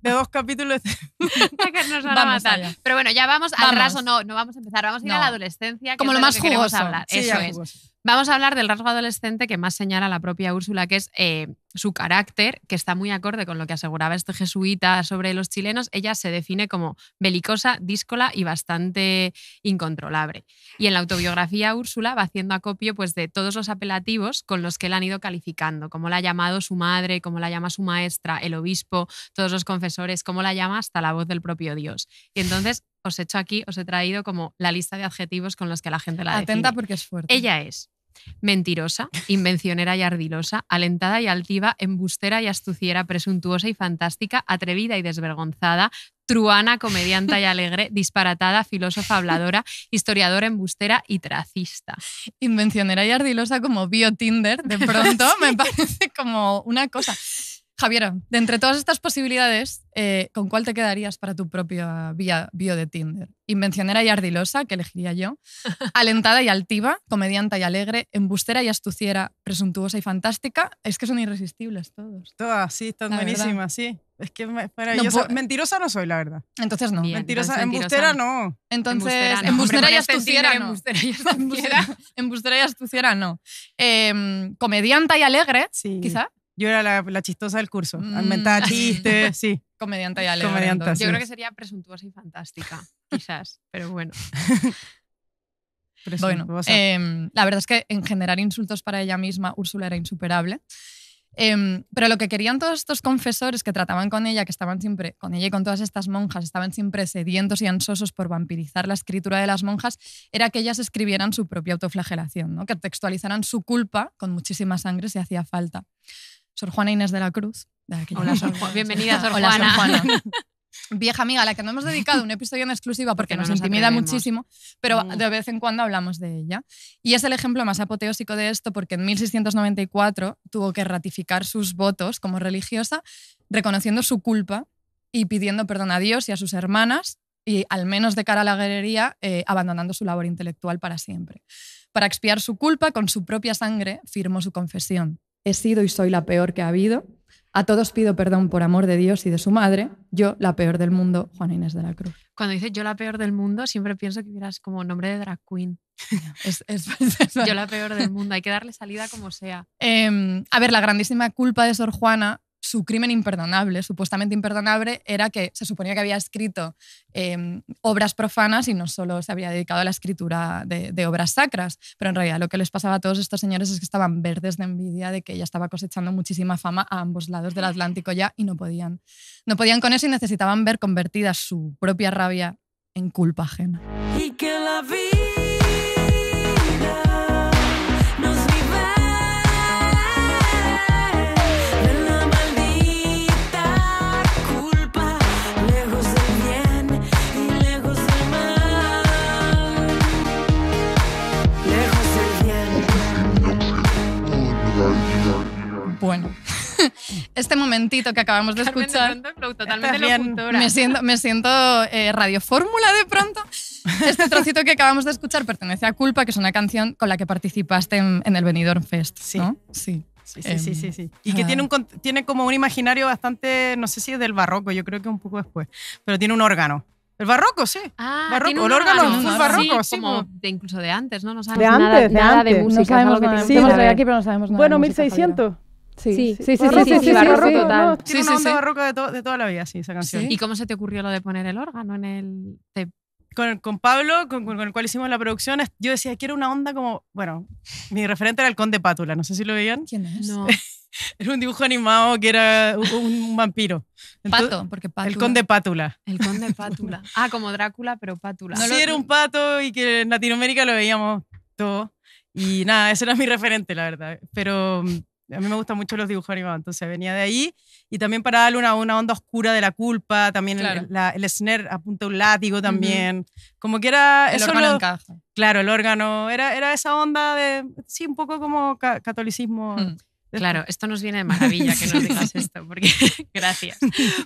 de 2 capítulos. Que nos van a Vamos matar. allá. Pero bueno, ya vamos al Vamos. raso. No vamos a empezar. Vamos a ir a No. la adolescencia. Que Como es lo de más que queremos jugoso. hablar. Sí, Eso ya, es. jugoso. Vamos a hablar del rasgo adolescente que más señala la propia Úrsula, que es su carácter, que está muy acorde con lo que aseguraba este jesuita sobre los chilenos. Ella se define como belicosa, díscola y bastante incontrolable. Y en la autobiografía Úrsula va haciendo acopio pues, de todos los apelativos con los que la han ido calificando, como la ha llamado su madre, como la llama su maestra, el obispo, todos los confesores, como la llama hasta la voz del propio Dios. Y entonces os he traído como la lista de adjetivos con los que la gente la Atenta define. porque es fuerte. Ella es mentirosa, invencionera y ardilosa, alentada y altiva, embustera y astuciera, presuntuosa y fantástica, atrevida y desvergonzada, truana, comedianta y alegre, disparatada, filósofa, habladora, historiadora, embustera y tracista. Invencionera y ardilosa como bio-Tinder, de pronto me parece como una cosa. Javiera, de entre todas estas posibilidades, ¿con cuál te quedarías para tu propia bio de Tinder? Invencionera y ardilosa, que elegiría yo. Alentada y altiva, comediante y alegre, embustera y astuciera, presuntuosa y fantástica. Es que son irresistibles todos. Todas, sí, están La buenísimas, sí. Es que es maravillosa. No, Mentirosa no soy, la verdad. Entonces no. Bien. Mentirosa, entonces, embustera no. Entonces, no. embustera Hombre, y pones en astuciera Tinder no. embustera y astuciera. Embustera y astuciera no. Comedianta y alegre, Sí. quizá. Yo era la chistosa del curso. Mm. Inventaba chistes, sí. Comedianta y alegre. Comedianta, entonces. Yo sí. creo que sería presuntuosa y fantástica, quizás, pero bueno. Bueno, Presuntuosa. la verdad es que en generar insultos para ella misma, Úrsula era insuperable. Pero lo que querían todos estos confesores que trataban con ella, que estaban siempre, con ella y con todas estas monjas, estaban siempre sedientos y ansiosos por vampirizar la escritura de las monjas, era que ellas escribieran su propia autoflagelación, ¿no? Que textualizaran su culpa con muchísima sangre si hacía falta. Sor Juana Inés de la Cruz. Hola, Sor Juana. Bienvenida, Sor Hola, Juana. Sor Juana. Vieja amiga a la que no hemos dedicado un episodio en exclusiva porque Porque no nos nos intimida atrevemos. muchísimo, pero de vez en cuando hablamos de ella. Y es el ejemplo más apoteósico de esto porque en 1694 tuvo que ratificar sus votos como religiosa, reconociendo su culpa y pidiendo perdón a Dios y a sus hermanas y, al menos de cara a la guerrería, abandonando su labor intelectual para siempre. Para expiar su culpa, con su propia sangre, firmó su confesión. He sido y soy la peor que ha habido. A todos pido perdón por amor de Dios y de su madre. Yo, la peor del mundo, Juana Inés de la Cruz. Cuando dices yo la peor del mundo, siempre pienso que hubieras como nombre de drag queen. Yo la peor del mundo. Hay que darle salida como sea. A ver, la grandísima culpa de Sor Juana, su crimen imperdonable, supuestamente imperdonable, era que se suponía que había escrito obras profanas y no solo se había dedicado a la escritura de obras sacras. Pero en realidad lo que les pasaba a todos estos señores es que estaban verdes de envidia de que ella estaba cosechando muchísima fama a ambos lados del Atlántico ya y no podían con eso y necesitaban ver convertida su propia rabia en culpa ajena. Y que la vida Bueno, este momentito que acabamos de escuchar, totalmente locutora. me siento Radio Fórmula de pronto. Este trocito que acabamos de escuchar pertenece a Culpa, que es una canción con la que participaste en el Benidorm Fest, Sí. ¿no? Sí. Sí. Y que tiene como un imaginario bastante, no sé si es del barroco, yo creo que un poco después, pero tiene un órgano. El barroco, sí. Barroco. El órgano full barroco, sí. Como incluso de antes, ¿no? No sabemos De nada, antes, de nada antes. de música. No sabemos es algo que nada. tenemos Sí, que de saber. aquí, pero no sabemos nada. Bueno, de música, 1600. Sí, barroco, sí, barroco total. Tiene Sí, una sí, onda sí. barroca de toda la vida, sí, esa canción. Sí. ¿Y cómo se te ocurrió lo de poner el órgano en el...? Con Pablo, con el cual hicimos la producción, yo decía, quiero una onda como, bueno, mi referente era el Conde Pátula, no sé si lo veían. ¿Quién es? No. Era un dibujo animado que era un vampiro. Entonces, Pato, porque Pato. el Conde Pátula. El conde Pátula. Ah, como Drácula, pero Pátula. Sí, era un pato y que en Latinoamérica lo veíamos todo. Y nada, ese era mi referente, la verdad. Pero a mí me gustan mucho los dibujos animados, entonces venía de ahí. Y también para darle una onda oscura de la culpa, también Claro. el snare apunta un látigo también. Como que era... El eso órgano lo- encaja. Claro, el órgano. Era esa onda de... Sí, un poco como catolicismo. Claro, esto nos viene de maravilla que nos digas esto, porque gracias.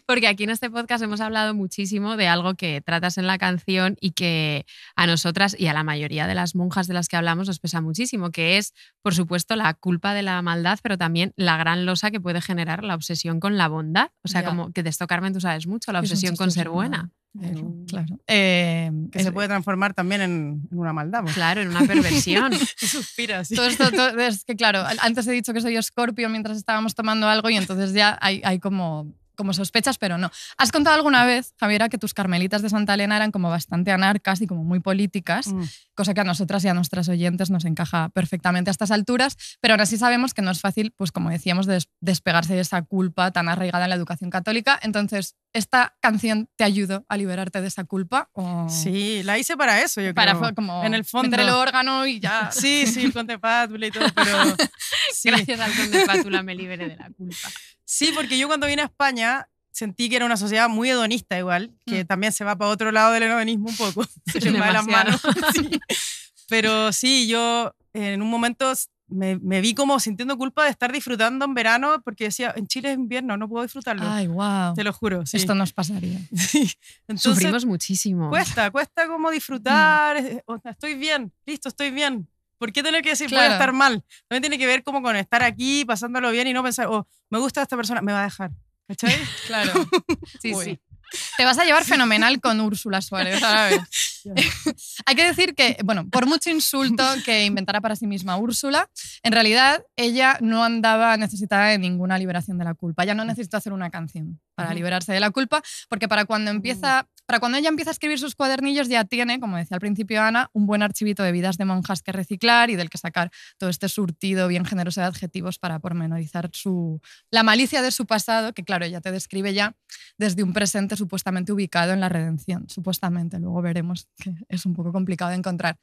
Porque aquí en este podcast hemos hablado muchísimo de algo que tratas en la canción y que a nosotras y a la mayoría de las monjas de las que hablamos nos pesa muchísimo, que es, por supuesto, la culpa de la maldad, pero también la gran losa que puede generar la obsesión con la bondad. O sea, Ya. como que de esto, Carmen, tú sabes mucho, la Es un obsesión con ser chistoso, buena. Claro. Que se puede transformar también en una maldad. pues. Claro, en una perversión. Suspira, sí. Todo esto es que, claro, antes he dicho que soy Escorpio mientras estábamos tomando algo y entonces ya hay como sospechas, pero no. ¿Has contado alguna vez, Javiera, que tus carmelitas de Santa Elena eran como bastante anarcas y como muy políticas, cosa que a nosotras y a nuestras oyentes nos encaja perfectamente a estas alturas, pero aún así sabemos que no es fácil, pues como decíamos, despegarse de esa culpa tan arraigada en la educación católica. Entonces, ¿esta canción te ayudó a liberarte de esa culpa? ¿O Sí, la hice para eso, yo para creo. como en el fondo. meter el órgano y ya? Sí, el Conde Pátula y todo, pero... Sí. Gracias al conde Pátula me liberé de la culpa. Sí, porque yo cuando vine a España sentí que era una sociedad muy hedonista igual, que también se va para otro lado del hedonismo un poco, se le va de las manos. Sí. Pero sí, yo en un momento me vi como sintiendo culpa de estar disfrutando en verano porque decía, en Chile es invierno, no puedo disfrutarlo. Ay, wow. Te lo juro. Sí. Esto nos pasaría. Sí. Entonces, Sufrimos muchísimo. cuesta como disfrutar, o sea, estoy bien, listo, estoy bien. ¿Por qué tener que decir voy a Claro. estar mal? También tiene que ver como con estar aquí, pasándolo bien y no pensar, oh, me gusta esta persona, me va a dejar. ¿Cachai? Claro. Sí, Uy. sí. Te vas a llevar fenomenal con Úrsula Suárez, ¿sabes? Hay que decir que, bueno, por mucho insulto que inventara para sí misma Úrsula, en realidad ella no andaba necesitada de ninguna liberación de la culpa. Ella no necesitó hacer una canción para liberarse de la culpa, porque para cuando ella empieza a escribir sus cuadernillos ya tiene, como decía al principio Ana, un buen archivito de vidas de monjas que reciclar y del que sacar todo este surtido bien generoso de adjetivos para pormenorizar la malicia de su pasado, que claro, ella te describe ya desde un presente supuestamente ubicado en la redención. Supuestamente, luego veremos que es un poco complicado de encontrar.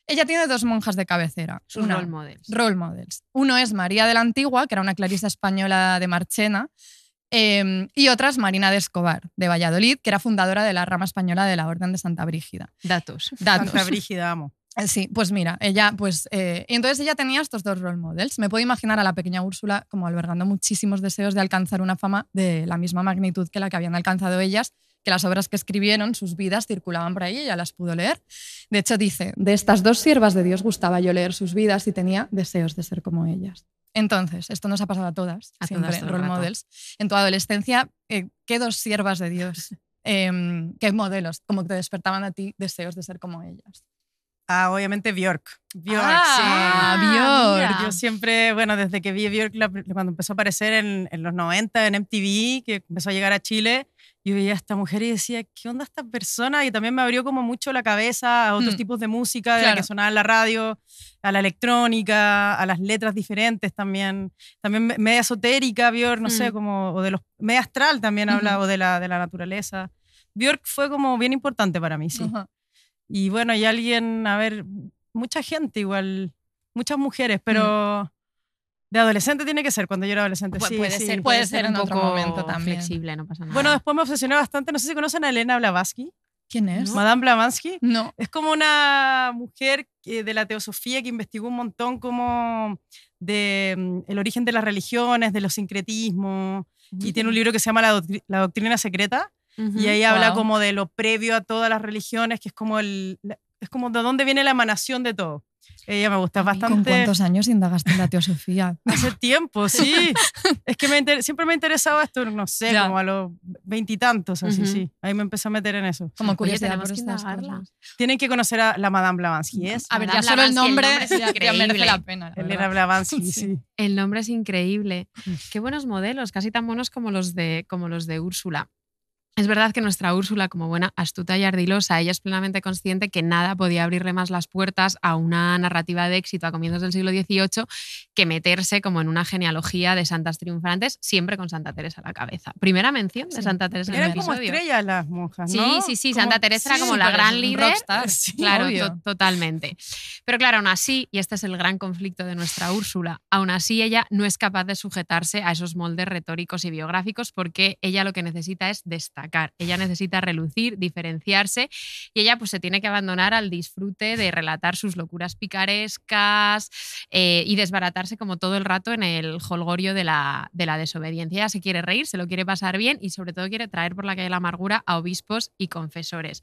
Ella tiene dos monjas de cabecera. Sus role models. Role models. Uno es María de la Antigua, que era una clarisa española de Marchena, y otra es Marina de Escobar, de Valladolid, que era fundadora de la rama española de la Orden de Santa Brígida. Datos. Santa Brígida, amo. Sí, pues mira, ella, y entonces ella tenía estos dos role models. Me puedo imaginar a la pequeña Úrsula como albergando muchísimos deseos de alcanzar una fama de la misma magnitud que la que habían alcanzado ellas, que las obras que escribieron, sus vidas, circulaban por ahí y ella las pudo leer. De hecho, dice, de estas dos siervas de Dios gustaba yo leer sus vidas y tenía deseos de ser como ellas. Entonces, esto nos ha pasado a todas, siempre, todo el role rato. models. En tu adolescencia, ¿qué dos siervas de Dios, qué modelos, como que te despertaban a ti deseos de ser como ellas? Obviamente Björk. Björk, Ah, sí. Björk. mira. Yo siempre, bueno, desde que vi a Björk cuando empezó a aparecer en los 90 en MTV, que empezó a llegar a Chile, yo veía a esta mujer y decía, ¿qué onda esta persona? Y también me abrió como mucho la cabeza a otros tipos de música, de la Claro. que sonaba en la radio, a la electrónica, a las letras diferentes también. También media esotérica, Björk, no sé, como, o de los, media astral también habla, o de la naturaleza. Björk fue como bien importante para mí, sí. Ajá. Y bueno, hay alguien, a ver, mucha gente igual, muchas mujeres, pero de adolescente tiene que ser, cuando yo era adolescente. Sí, puede sí. ser, puede ser en un otro poco momento también. flexible, no pasa nada. Bueno, después me obsesioné bastante, no sé si conocen a Elena Blavatsky, ¿Quién es? Madame Blavatsky. No. Es como una mujer de la teosofía que investigó un montón como de el origen de las religiones, de los sincretismos, y tiene un libro que se llama La Doctrina Secreta, y ahí habla Wow. como de lo previo a todas las religiones, que es como es como de dónde viene la emanación de todo. Ella me gusta ¿Con bastante. cuántos años indagaste en la teosofía? Hace tiempo, sí. Es que siempre me ha interesado esto, no sé, Ya. como a los 20 y tantos, así, Ujú. sí. Ahí me empecé a meter en eso. Como Oye, curiosidad tenemos por que estas indagarla. cosas. Tienen que conocer a la Madame Blavatsky, ¿es? A ver, Madame ya solo el Blavatsky, nombre, es ya merece increíble. la pena. la Elena verdad. Blavatsky, Sí. sí. El nombre es increíble. Qué buenos modelos, casi tan buenos como los de Úrsula. Es verdad que nuestra Úrsula, como buena, astuta y ardilosa, ella es plenamente consciente que nada podía abrirle más las puertas a una narrativa de éxito a comienzos del siglo XVIII que meterse como en una genealogía de santas triunfantes, siempre con Santa Teresa a la cabeza. Primera mención de Sí. Santa Teresa en el Eran como episodio. estrellas las monjas, Sí, ¿no? sí, Como- Santa Teresa era sí, como la pero gran es un líder. rockstar, Sí, Claro, obvio. totalmente. Pero claro, aún así, y este es el gran conflicto de nuestra Úrsula, aún así ella no es capaz de sujetarse a esos moldes retóricos y biográficos porque ella lo que necesita es destacar. Ella necesita relucir, diferenciarse y ella pues se tiene que abandonar al disfrute de relatar sus locuras picarescas y desbaratarse como todo el rato en el jolgorio de la desobediencia. Ella se quiere reír, se lo quiere pasar bien y sobre todo quiere traer por la calle la amargura a obispos y confesores.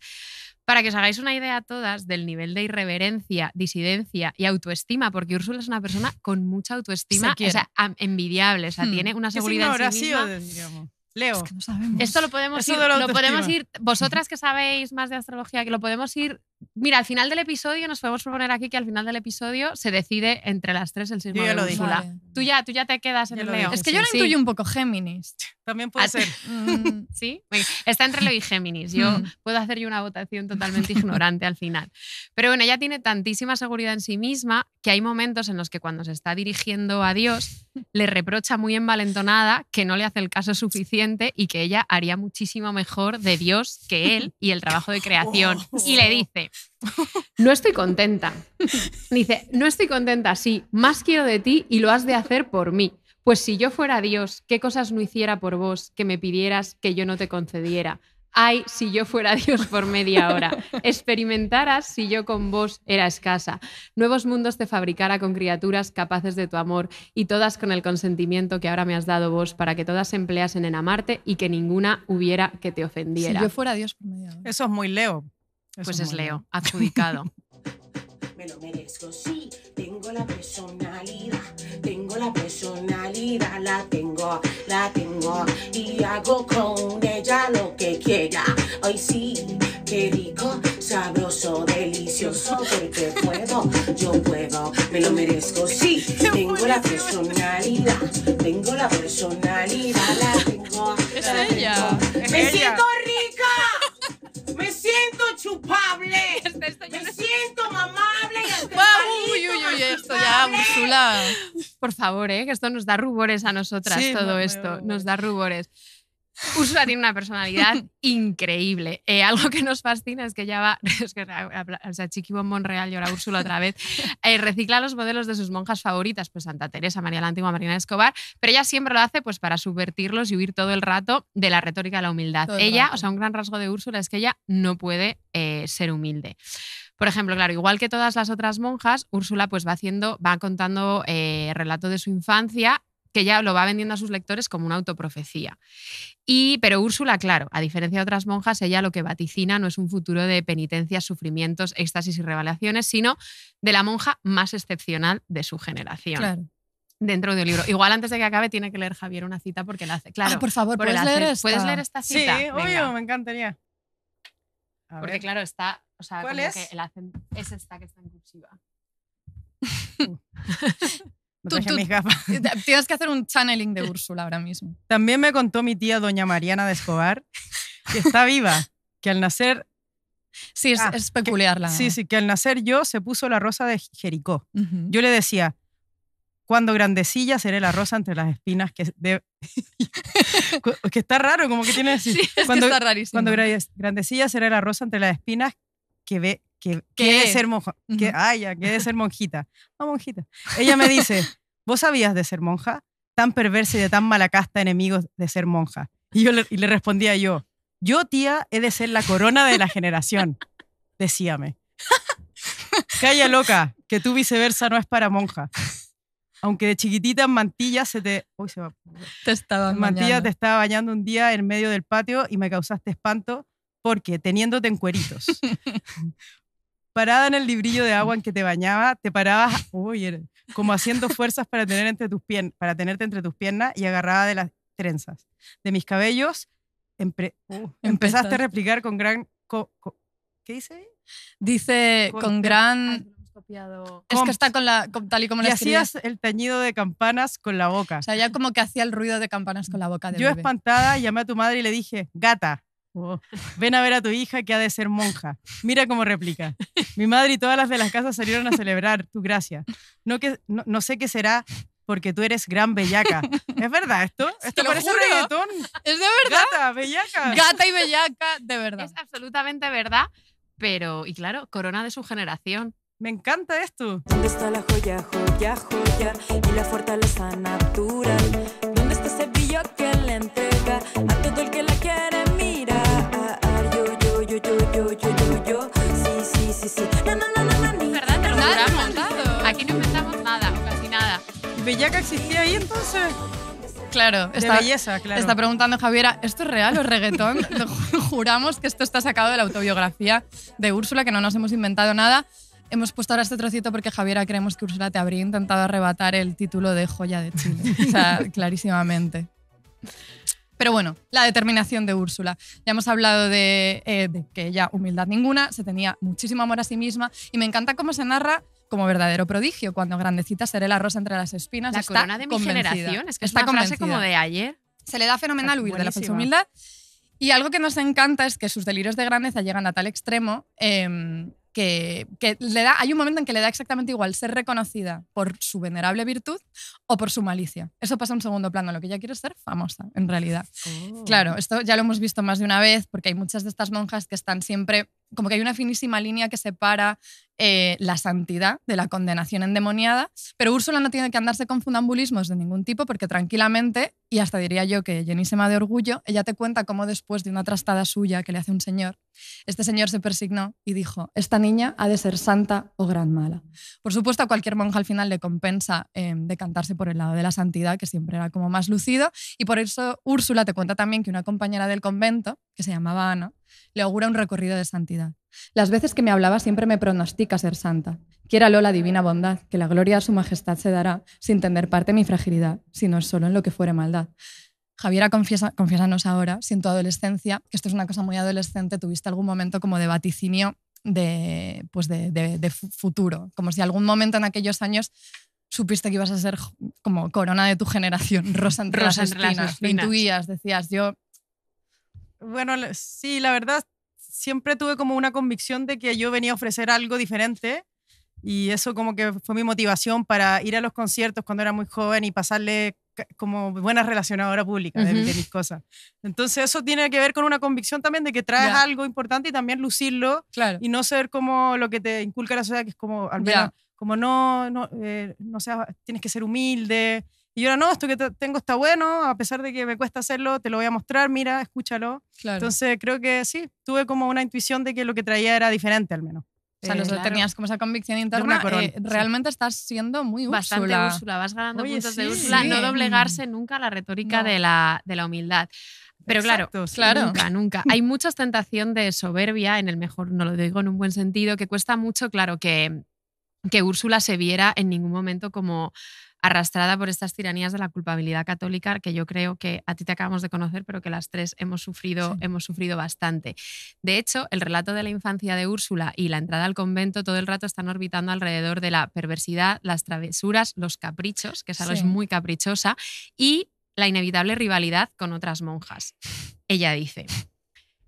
Para que os hagáis una idea todas del nivel de irreverencia, disidencia y autoestima, porque Úrsula es una persona con mucha autoestima, Se quiere. o sea, envidiable, o sea, tiene una ¿Qué signo seguridad habrá en sí sido, misma. diríamos? Leo. Es que no sabemos. Esto lo podemos Eso ir, de la lo podemos autoestima. ir, vosotras que sabéis más de astrología, que lo podemos ir. Mira, al final del episodio, nos podemos proponer aquí que al final del episodio se decide entre las tres el signo Yo ya de lo dije. Úrsula. Vale. Tú ya te quedas en Ya el lo Leo. dije, Es que yo lo Sí. intuyo un poco Géminis. También puede Ah, ser. Mm, ¿Sí? Venga, está entre Leo y Géminis. Yo Mm. puedo hacer yo una votación totalmente ignorante al final. Pero bueno, ella tiene tantísima seguridad en sí misma que hay momentos en los que cuando se está dirigiendo a Dios le reprocha muy envalentonada que no le hace el caso suficiente y que ella haría muchísimo mejor de Dios que él y el trabajo de creación. Y le dice, no estoy contenta. Dice, no estoy contenta, sí, más quiero de ti y lo has de hacer por mí. Pues si yo fuera Dios, ¿qué cosas no hiciera por vos que me pidieras que yo no te concediera? Ay, si yo fuera Dios por media hora, experimentaras si yo con vos era escasa, nuevos mundos te fabricara con criaturas capaces de tu amor y todas con el consentimiento que ahora me has dado vos para que todas se empleasen en amarte y que ninguna hubiera que te Si ofendiera. yo fuera Dios por media hora. Eso es muy Leo. Eso Pues es muy Leo, adjudicado. Me lo merezco, sí, tengo la personalidad, la tengo, y hago con ella lo que quiera. Ay sí, qué rico, sabroso, delicioso, porque yo puedo, me lo merezco, sí, tengo la personalidad, la tengo, Es la ella. tengo. Es Me ella. siento rica, me siento chupable, me siento mamable y hasta Uy, esto ya, Úrsula. Por favor, que esto nos da rubores a nosotras, Sí, todo me da esto, rubores. nos da rubores. Úrsula tiene una personalidad increíble. Algo que nos fascina es que ella va, es que, o sea, Chiqui Bombón Real y ahora Úrsula otra vez, recicla los modelos de sus monjas favoritas, pues Santa Teresa, María la Antigua, Marina de Escobar, pero ella siempre lo hace pues para subvertirlos y huir todo el rato de la retórica de la humildad. Todo el Ella, rato. o sea, un gran rasgo de Úrsula es que ella no puede ser humilde. Por ejemplo, claro, igual que todas las otras monjas, Úrsula pues va contando relato de su infancia que ella lo va vendiendo a sus lectores como una autoprofecía. Pero Úrsula, claro, a diferencia de otras monjas, ella lo que vaticina no es un futuro de penitencias, sufrimientos, éxtasis y revelaciones, sino de la monja más excepcional de su generación. Claro. dentro de un libro. Igual antes de que acabe tiene que leer Javier una cita porque la hace. Claro, por favor, por el ¿puedes leer acento. esta? ¿Puedes leer esta Sí, cita? obvio, Venga. me encantaría. A Porque ver. claro, está, o sea, ¿Cuál como es? que el acento es esta que está en cursiva. Me traje mis gafas. Tienes que hacer un channeling de Úrsula ahora mismo. También me contó mi tía doña Mariana de Escobar que está viva, que al nacer... Sí, es peculiar la... Sí, que al nacer yo se puso la rosa de Jericó. Ujú. Yo le decía, cuando grandecilla seré la rosa entre las espinas que... que está raro, como que tiene... Sí, es cuando, que está rarísimo. Cuando grandecilla seré la rosa entre las espinas que ve... Que ¿Qué? de ser monja. Que, Ujú. que de ser monjita. No, monjita. Ella me dice, ¿vos sabías de ser monja? Tan perversa y de tan mala casta enemigos de ser monja. Y le respondía yo, tía, he de ser la corona de la generación. Decíame. Calla loca, que tú viceversa no es para monja. Aunque de chiquitita en mantilla se te... Uy, se va. Te estaba En mantilla bañando. te estaba bañando un día en medio del patio y me causaste espanto porque, teniéndote en cueritos, parada en el librillo de agua en que te bañaba, te parabas como haciendo fuerzas para tenerte entre tus piernas y agarrada de las trenzas. De mis cabellos, empezaste a replicar con gran... ¿Qué dice ahí? Dice con Ay, gran... que lo hemos copiado. Es que está tal y como Y lo escribías. hacías el tañido de campanas con la boca. O sea, ya como que hacía el ruido de campanas con la boca de Yo bebé. espantada llamé a tu madre y le dije, gata, ven a ver a tu hija que ha de ser monja. Mira cómo replica. Mi madre y todas las de las casas salieron a celebrar tu gracia. No sé qué será porque tú eres gran bellaca. ¿Es verdad esto? Esto lo parece juro. reggaetón. Es de verdad. Gata, bellaca. Gata y bellaca, de verdad. Es absolutamente verdad, pero, y claro, corona de su generación. Me encanta esto. ¿Dónde está la joya, joya, joya? Y la fortaleza natural. ¿Dónde está ese brillo que le entrega a todo el que la quiere mirar? Yo. Sí. No. ¿Verdad? Te lo Nada juramos. inventado. Aquí no inventamos nada, o casi nada. ¿Y bellaca existía ahí entonces? Claro, De está, belleza, claro. está preguntando Javiera, ¿esto es real o es reggaetón? Juramos que esto está sacado de la autobiografía de Úrsula, que no nos hemos inventado nada. Hemos puesto ahora este trocito porque Javiera creemos que Úrsula te habría intentado arrebatar el título de joya de Chile. O sea, clarísimamente. Pero bueno, la determinación de Úrsula. Ya hemos hablado de que ella, humildad ninguna, se tenía muchísimo amor a sí misma y me encanta cómo se narra como verdadero prodigio. Cuando grandecita seré la rosa entre las espinas. La está corona de mi convencida. generación. Es que está es una frase convencida. como de ayer. Se le da fenomenal huir de la falsa Buenísima. humildad. Y algo que nos encanta es que sus delirios de grandeza llegan a tal extremo que hay un momento en que le da exactamente igual ser reconocida por su venerable virtud o por su malicia. Eso pasa a un segundo plano. Lo que ella quiere es ser famosa, en realidad. Claro, esto ya lo hemos visto más de una vez porque hay muchas de estas monjas que están siempre... Como que hay una finísima línea que separa la santidad de la condenación endemoniada, pero Úrsula no tiene que andarse con funambulismos de ningún tipo porque tranquilamente, y hasta diría yo que llenísima de orgullo, ella te cuenta cómo después de una trastada suya que le hace un señor, este señor se persignó y dijo, esta niña ha de ser santa o gran mala. Por supuesto, a cualquier monja al final le compensa decantarse por el lado de la santidad, que siempre era como más lucido, y por eso Úrsula te cuenta también que una compañera del convento, que se llamaba Ana, le augura un recorrido de santidad. Las veces que me hablaba siempre me pronostica ser santa. Quiéralo la divina bondad, que la gloria a su majestad se dará, sin tener parte mi fragilidad, sino solo en lo que fuere maldad. Javiera, confiésanos ahora, si en tu adolescencia, que esto es una cosa muy adolescente, tuviste algún momento como de vaticinio de futuro, como si algún momento en aquellos años supiste que ibas a ser como corona de tu generación, rosa entre las espinas. Lo intuías, decías, yo... Bueno, sí, la verdad, siempre tuve como una convicción de que yo venía a ofrecer algo diferente y eso como que fue mi motivación para ir a los conciertos cuando era muy joven y pasarle como buena relacionadora pública de mis cosas. Entonces eso tiene que ver con una convicción también de que traes algo importante y también lucirlo y no ser como lo que te inculca la sociedad, que es como, al menos, como no sea, tienes que ser humilde. Y yo era, no, esto que tengo está bueno, a pesar de que me cuesta hacerlo, te lo voy a mostrar, mira, escúchalo. Claro. Entonces creo que sí, tuve como una intuición de que lo que traía era diferente al menos. O sea, tenías como esa convicción interna. Realmente estás siendo muy Úrsula. Bastante Úrsula, vas ganando puntos de Úrsula. Sí. No doblegarse nunca a la retórica de la humildad. Pero exacto, claro, nunca. Hay mucha ostentación de soberbia, en el mejor, no lo digo en un buen sentido, que cuesta mucho, claro, que que Úrsula se viera en ningún momento como arrastrada por estas tiranías de la culpabilidad católica, que yo creo que a ti te acabamos de conocer, pero que las tres hemos sufrido bastante. De hecho, el relato de la infancia de Úrsula y la entrada al convento todo el rato están orbitando alrededor de la perversidad, las travesuras, los caprichos, que esa es muy caprichosa, y la inevitable rivalidad con otras monjas. Ella dice: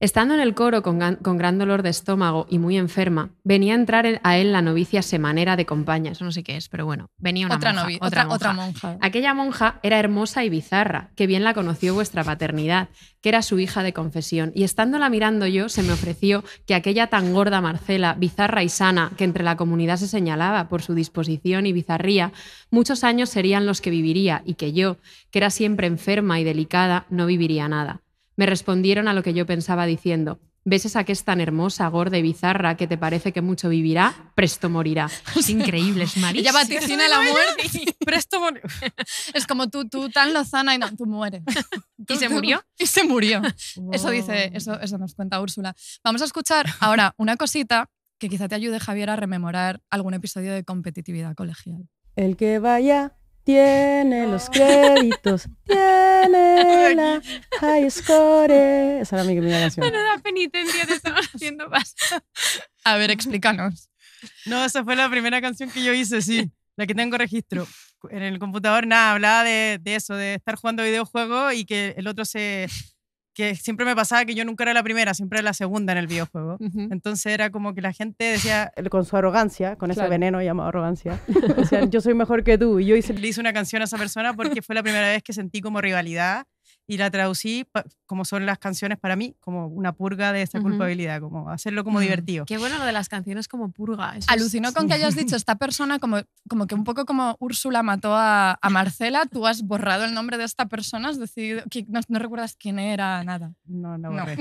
estando en el coro con gran dolor de estómago y muy enferma, venía a entrar a él la novicia semanera de compañía. Eso no sé qué es, pero bueno, venía una otra monja. Aquella monja era hermosa y bizarra, que bien la conoció vuestra paternidad, que era su hija de confesión. Y estándola mirando yo, se me ofreció que aquella tan gorda Marcela, bizarra y sana, que entre la comunidad se señalaba por su disposición y bizarría, muchos años serían los que viviría, y que yo, que era siempre enferma y delicada, no viviría nada. Me respondieron a lo que yo pensaba diciendo: ¿ves esa que es tan hermosa, gorda y bizarra que te parece que mucho vivirá? Presto morirá. Es increíble, es malísimo. Ella vaticina la muerte y presto morirá. Es como tú tan lozana y no, tú mueres. ¿Y se murió? Y se murió. Wow. Eso nos cuenta Úrsula. Vamos a escuchar ahora una cosita que quizá te ayude, Javier, a rememorar algún episodio de competitividad colegial. El que vaya tiene los créditos, tiene la high score. Esa era mi primera canción. Menuda penitencia te estamos haciendo pasar. A ver, explícanos. No, esa fue la primera canción que yo hice, sí. La que tengo registro. En el computador, hablaba de eso, de estar jugando videojuegos y que el otro que siempre me pasaba que yo nunca era la primera, siempre era la segunda en el videojuego. Entonces era como que la gente decía, con su arrogancia, con ese veneno llamado arrogancia, decían, yo soy mejor que tú. Y yo le hice una canción a esa persona porque fue la primera vez que sentí como rivalidad y la traducí como son las canciones para mí, como una purga de esta culpabilidad, como hacerlo como divertido. Qué bueno lo de las canciones como purga. Alucino con que hayas dicho esta persona como que un poco como Úrsula mató a Marcela, tú has borrado el nombre de esta persona, has decidido, no recuerdas quién era, nada. No borré.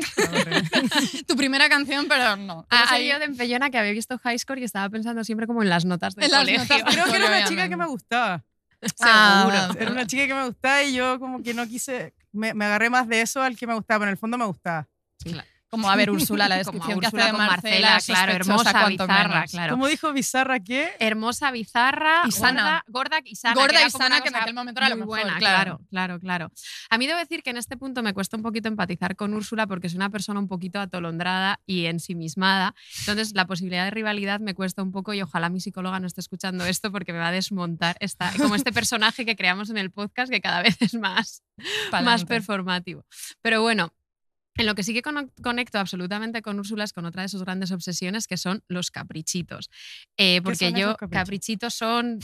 Tu primera canción, pero no. Ahí yo de empellona que había visto High Score y estaba pensando siempre como en las notas del colegio. Creo que era una chica que me gustaba. Seguro. Era una chica que me gustaba y yo como que no quise, me agarré más de eso al que me gustaba, pero en el fondo me gustaba. Sí. Claro. Como a ver, Úrsula, la descripción que hace de Marcela, claro, hermosa, bizarra, claro. ¿Cómo dijo bizarra qué? Hermosa, bizarra, y sana. Gorda y sana. Gorda y sana, que en aquel momento era lo mejor. Buena, claro. A mí debo decir que en este punto me cuesta un poquito empatizar con Úrsula porque es una persona un poquito atolondrada y ensimismada. Entonces la posibilidad de rivalidad me cuesta un poco y ojalá mi psicóloga no esté escuchando esto porque me va a desmontar como este personaje que creamos en el podcast que cada vez es más performativo. Pero bueno, en lo que sí que conecto absolutamente con Úrsula es con otra de sus grandes obsesiones, que son los caprichitos. Porque caprichitos son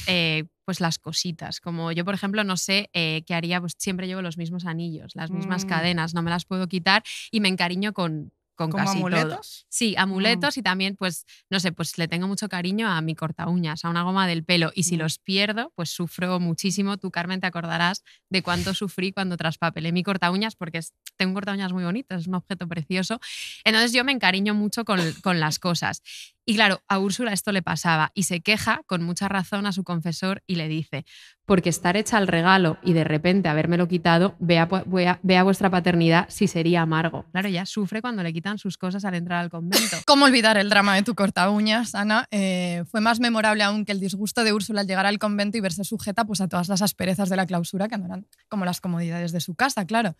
pues las cositas. Como yo, por ejemplo, no sé qué haría, pues siempre llevo los mismos anillos, las mismas cadenas, no me las puedo quitar y me encariño con casi amuletos? Todo. Sí, amuletos y también, pues, no sé, pues le tengo mucho cariño a mi corta uñas, a una goma del pelo y si los pierdo, pues sufro muchísimo. Tú, Carmen, te acordarás de cuánto sufrí cuando traspapelé mi corta uñas porque tengo un corta uñas muy bonito, es un objeto precioso. Entonces yo me encariño mucho con las cosas. Y claro, a Úrsula esto le pasaba y se queja con mucha razón a su confesor y le dice: porque estar hecha al regalo y de repente habérmelo quitado, vea vuestra paternidad si sería amargo. Claro, ella sufre cuando le quitan sus cosas al entrar al convento. ¿Cómo olvidar el drama de tu corta uñas, Ana? Fue más memorable aún que el disgusto de Úrsula al llegar al convento y verse sujeta pues, a todas las asperezas de la clausura que no eran como las comodidades de su casa, claro.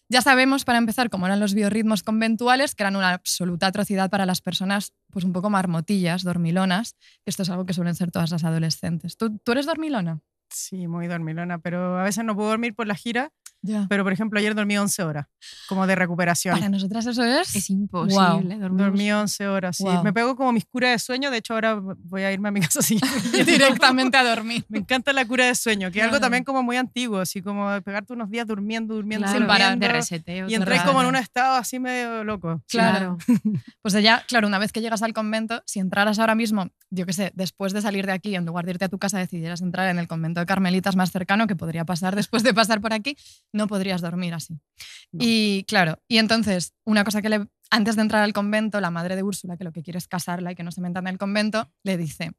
Ya sabemos, para empezar, cómo eran los biorritmos conventuales, que eran una absoluta atrocidad para las personas pues un poco marmotillas, dormilonas. Esto es algo que suelen ser todas las adolescentes. ¿Tú eres dormilona? Sí, muy dormilona, pero a veces no puedo dormir por la gira. Ya. Pero, por ejemplo, ayer dormí 11 horas, como de recuperación. Para nosotras eso es imposible. Wow. Dormí 11 horas, sí. Wow. Me pego como mis curas de sueño. De hecho, ahora voy a irme a mi casa directamente a dormir. Me encanta la cura de sueño, que es algo también como muy antiguo, así como pegarte unos días durmiendo, sin parar. De reseteo. Y entré como en un estado así medio loco. Claro. Pues ella, claro, una vez que llegas al convento, si entraras ahora mismo, yo qué sé, después de salir de aquí, en lugar de irte a tu casa, decidieras entrar en el convento de Carmelitas más cercano, que podría pasar después de pasar por aquí, no podrías dormir así. No. Y claro, y entonces, una cosa que antes de entrar al convento, la madre de Úrsula, que lo que quiere es casarla y que no se meta en el convento, le dice: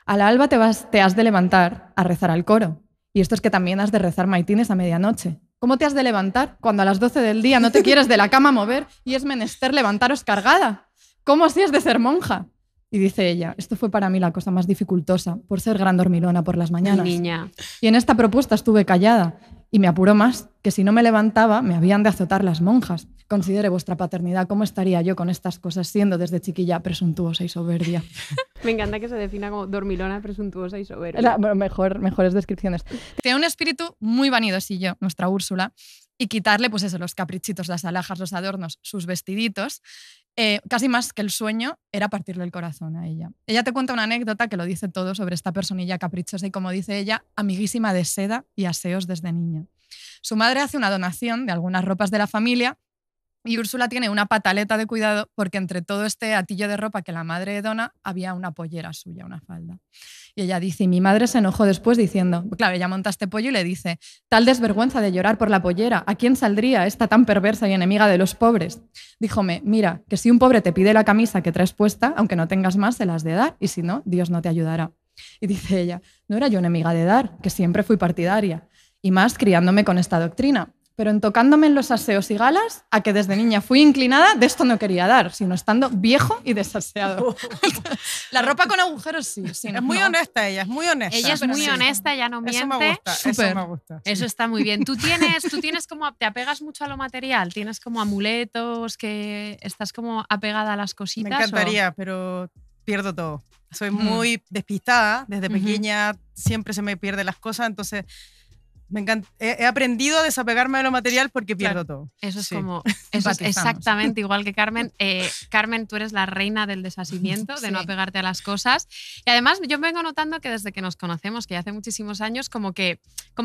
al alba te has de levantar a rezar al coro. Y esto es que también has de rezar maitines a medianoche. ¿Cómo te has de levantar cuando a las 12 del día no te quieres de la cama mover y es menester levantaros cargada? ¿Cómo así has de ser monja? Y dice ella, esto fue para mí la cosa más dificultosa, por ser gran dormilona por las mañanas. Niña. Y en esta propuesta estuve callada, y me apuró más, que si no me levantaba me habían de azotar las monjas. Considere vuestra paternidad, ¿cómo estaría yo con estas cosas siendo desde chiquilla presuntuosa y soberbia? Me encanta que se defina como dormilona, presuntuosa y soberbia. Mejores descripciones. Tiene un espíritu muy vanidosillo, nuestra Úrsula, y quitarle, pues eso, los caprichitos, las alhajas, los adornos, sus vestiditos, casi más que el sueño, era partirle el corazón a ella. Ella te cuenta una anécdota que lo dice todo sobre esta personilla caprichosa y, como dice ella, amiguísima de seda y aseos desde niña. Su madre hace una donación de algunas ropas de la familia y Úrsula tiene una pataleta de cuidado porque entre todo este atillo de ropa que la madre dona había una pollera suya, una falda. Y ella dice, y mi madre se enojó después diciendo, claro, ella monta este pollo y le dice, tal desvergüenza de llorar por la pollera, ¿a quién saldría esta tan perversa y enemiga de los pobres? Díjome, mira, que si un pobre te pide la camisa que traes puesta, aunque no tengas más, se la has de dar, y si no, Dios no te ayudará. Y dice ella, no era yo enemiga de dar, que siempre fui partidaria, y más criándome con esta doctrina. Pero en tocándome en los aseos y galas, a que desde niña fui inclinada, de esto no quería dar, sino estando viejo y desaseado. La ropa con agujeros sí. Es muy honesta ella, es muy honesta. Ella es muy honesta, ella no miente. Eso me gusta, Súper. eso me gusta. Eso está muy bien. Tú tienes como, te apegas mucho a lo material, tienes como amuletos, que estás como apegada a las cositas. Me encantaría, pero pierdo todo. Soy muy despistada, desde pequeña siempre se me pierden las cosas, entonces me encanta. He aprendido a desapegarme de lo material porque pierdo todo. Eso es Sí. como, eso es Empatizamos. exactamente igual que Carmen. Carmen, tú eres la reina del desasimiento, de no Sí. apegarte a las cosas. Y además yo vengo notando que desde que nos conocemos, que ya hace muchísimos años, como que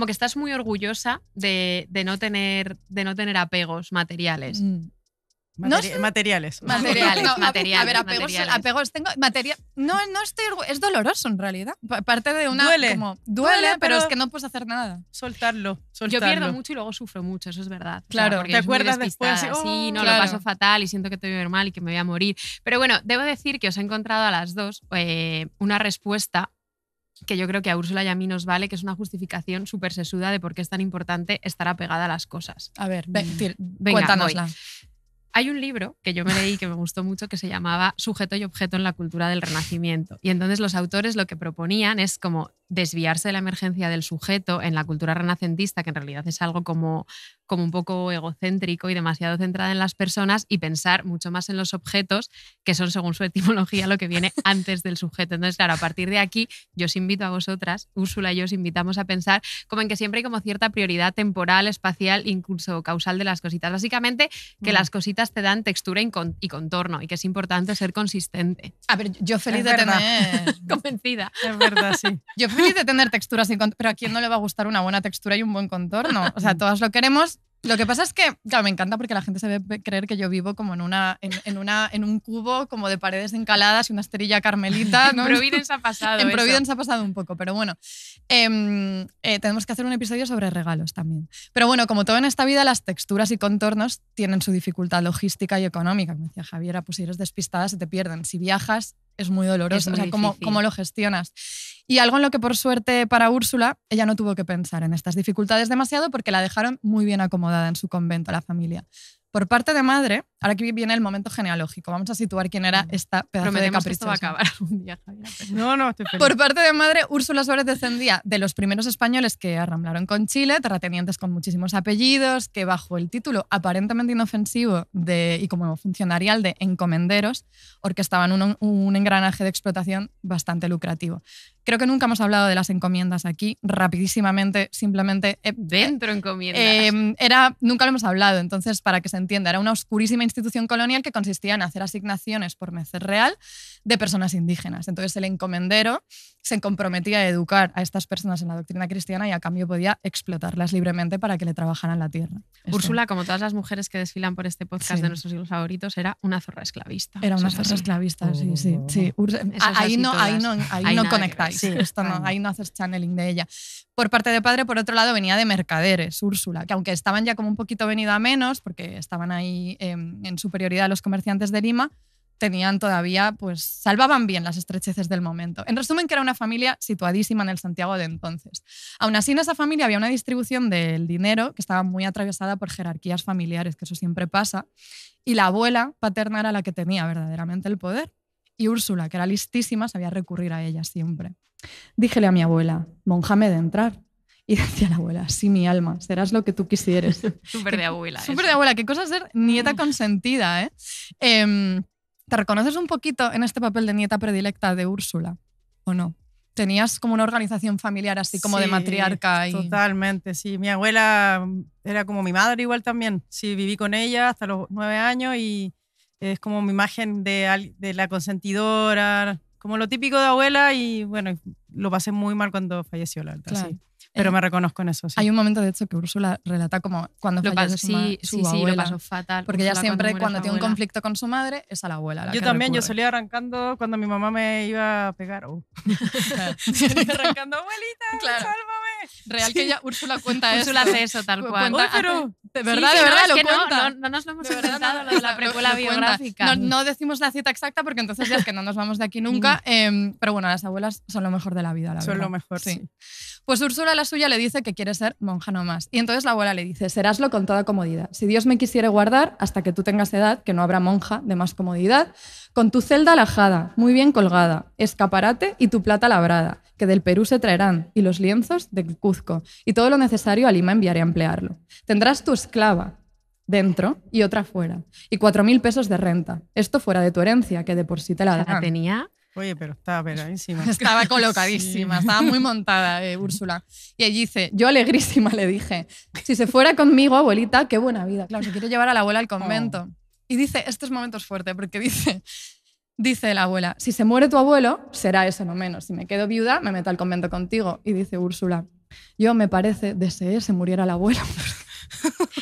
estás muy orgullosa de no tener apegos materiales. No sé. Materiales. Materiales, No, materiales, a ver, materiales. apegos tengo. No estoy es doloroso en realidad. Parte de una. Duele. Como, Duele, duele, pero pero es que no puedes hacer nada. Soltarlo. Yo pierdo mucho y luego sufro mucho, eso es verdad. Claro. porque ¿Te yo soy muy acuerdas después? despistada. Así, Sí, no, claro. lo paso fatal y siento que te voy a ver mal y que me voy a morir. Pero bueno, debo decir que os he encontrado a las dos una respuesta que yo creo que a Úrsula y a mí nos vale, que es una justificación súper sesuda de por qué es tan importante estar apegada a las cosas. A ver, Venga, cuéntanosla. Hay un libro que yo me leí que me gustó mucho que se llamaba Sujeto y objeto en la cultura del Renacimiento. Y entonces los autores lo que proponían es como desviarse de la emergencia del sujeto en la cultura renacentista, que en realidad es algo como un poco egocéntrico y demasiado centrada en las personas, y pensar mucho más en los objetos, que son, según su etimología, lo que viene antes del sujeto. Entonces, claro, a partir de aquí yo os invito a vosotras, Úrsula y yo os invitamos a pensar como en que siempre hay como cierta prioridad temporal, espacial, incluso causal de las cositas. Básicamente, que las cositas te dan textura y contorno, y que es importante ser consistente. A ver, yo feliz Es de verdad. tener. Convencida. Es verdad, sí. Yo feliz de tener texturas y pero ¿a quién no le va a gustar una buena textura y un buen contorno? O sea, todas lo queremos. Lo que pasa es que, claro, me encanta porque la gente se debe creer que yo vivo como en un cubo como de paredes encaladas y una esterilla carmelita, ¿no? En Providence ha pasado En eso. Providence ha pasado un poco, pero bueno. Tenemos que hacer un episodio sobre regalos también. Pero bueno, como todo en esta vida, las texturas y contornos tienen su dificultad logística y económica. Como decía Javiera, pues si eres despistada se te pierden. Si viajas es muy doloroso. Es muy o sea, difícil. ¿cómo lo gestionas? Y algo en lo que, por suerte para Úrsula, ella no tuvo que pensar en estas dificultades demasiado porque la dejaron muy bien acomodada en su convento, la familia. Por parte de madre, ahora aquí viene el momento genealógico. Vamos a situar quién era esta pedazo de Prometemos que esto va a caprichosa. acabar algún día, Javiera. No, estoy feliz. Por parte de madre, Úrsula Suárez descendía de los primeros españoles que arramblaron con Chile, terratenientes con muchísimos apellidos, que bajo el título aparentemente inofensivo y como funcionarial de encomenderos, orquestaban un engranaje de explotación bastante lucrativo. Creo que nunca hemos hablado de las encomiendas aquí. Rapidísimamente, simplemente... Dentro encomiendas. Nunca lo hemos hablado, entonces para que se entienda, era una oscurísima institución colonial que consistía en hacer asignaciones por merced real de personas indígenas. Entonces el encomendero se comprometía a educar a estas personas en la doctrina cristiana y a cambio podía explotarlas libremente para que le trabajaran la tierra. Esto Úrsula, como todas las mujeres que desfilan por este podcast Sí. de nuestros siglos favoritos, era una zorra esclavista. era Eso una es zorra así. esclavista, sí. Eso es Ahí así no todas. Hay no nada que conectáis. ver. Esto no, ahí no haces channeling de ella. Por parte de padre, por otro lado, venía de mercaderes, Úrsula, que aunque estaban ya como un poquito venido a menos, porque estaban ahí en superioridad los comerciantes de Lima, tenían todavía, pues salvaban bien las estrecheces del momento. En resumen, que era una familia situadísima en el Santiago de entonces. Aún así, en esa familia había una distribución del dinero que estaba muy atravesada por jerarquías familiares, que eso siempre pasa, y la abuela paterna era la que tenía verdaderamente el poder. Y Úrsula, que era listísima, sabía recurrir a ella siempre. Díjele a mi abuela, monjame de entrar. Y decía la abuela, sí, mi alma, serás lo que tú quisieres. Súper de abuela. Súper de abuela. Qué cosa ser nieta consentida, ¿eh? ¿Te reconoces un poquito en este papel de nieta predilecta de Úrsula o no? ¿Tenías como una organización familiar así como de Sí, matriarca? Totalmente, sí. Mi abuela era como mi madre igual también. Sí, viví con ella hasta los 9 años y es como mi imagen de la consentidora, como lo típico de abuela y bueno, lo pasé muy mal cuando falleció, la verdad, Claro. sí. Pero me reconozco en eso, sí. Hay un momento, de hecho, que Úrsula relata como cuando fallece su abuela. lo pasó fatal. Porque ella Úrsula, siempre, muere cuando su tiene un abuela. conflicto con su madre, es a la abuela. La Yo que también, yo recurre. salía arrancando cuando mi mamá me iba a pegar. Claro. Salía arrancando, abuelita, Claro. sálvame. Real que ella, Úrsula cuenta eso. Úrsula hace eso tal cual. Cuenta- pero de Sí, verdad, sí, de no, verdad es lo que cuenta. no nos lo hemos De verdad, inventado, lo de la lo precuela cuenta. biográfica. No decimos la cita exacta porque entonces ya es que no nos vamos de aquí nunca. Pero bueno, las abuelas son lo mejor de la vida, la son verdad. lo mejor, sí. Pues Úrsula, la suya, le dice que quiere ser monja nomás. Y entonces la abuela le dice, seráslo con toda comodidad. Si Dios me quisiere guardar, hasta que tú tengas edad, que no habrá monja de más comodidad, con tu celda alajada, muy bien colgada, escaparate y tu plata labrada, que del Perú se traerán, y los lienzos del Cuzco, y todo lo necesario a Lima enviaré a emplearlo. Tendrás tu esclava dentro y otra fuera, y 4.000 pesos de renta. Esto fuera de tu herencia, que de por sí te la La dan. tenía. Oye, pero estaba pegadísima. Estaba colocadísima, estaba muy montada Úrsula. Y ella dice, yo alegrísima le dije, si se fuera conmigo, abuelita, qué buena vida. Claro, se quiere llevar a la abuela al convento. Y dice, estos momentos fuertes, porque dice la abuela, si se muere tu abuelo, será eso no menos. Si me quedo viuda, me meto al convento contigo. Y dice Úrsula, yo me parece, deseé se muriera el abuelo.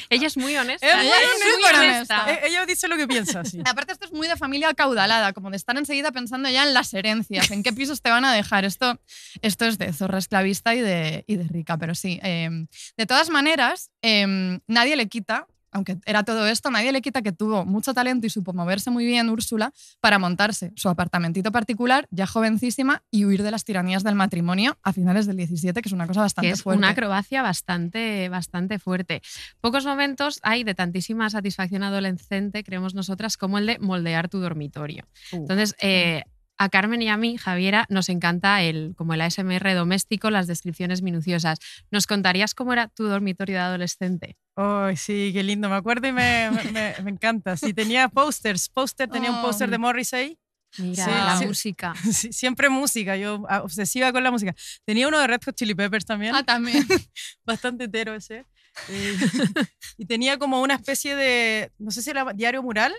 Ella es muy honesta. Es muy ella honesta. muy honesta. Ella dice lo que piensa, sí. Aparte, esto es muy de familia acaudalada, como de estar enseguida pensando ya en las herencias, en qué pisos te van a dejar. Esto es de zorra esclavista y de rica, pero sí. De todas maneras, nadie le quita, aunque era todo esto, nadie le quita que tuvo mucho talento y supo moverse muy bien Úrsula para montarse su apartamentito particular, ya jovencísima, y huir de las tiranías del matrimonio a finales del 17, que es una cosa bastante Que es fuerte. una acrobacia bastante fuerte. Pocos momentos hay de tantísima satisfacción adolescente, creemos nosotras, como el de moldear tu dormitorio. Entonces, a Carmen y a mí, Javiera, nos encanta como el ASMR doméstico, las descripciones minuciosas. ¿Nos contarías cómo era tu dormitorio de adolescente? Ay, sí, qué lindo. Me acuerdo y me encanta. Sí, tenía pósters. Tenía un póster de Morrissey. Mira, Sí, la sí. música. Sí, siempre música. Yo obsesiva con la música. Tenía uno de Red Hot Chili Peppers también. Ah, también. Bastante hetero ese. Y tenía como una especie de, no sé si era diario mural.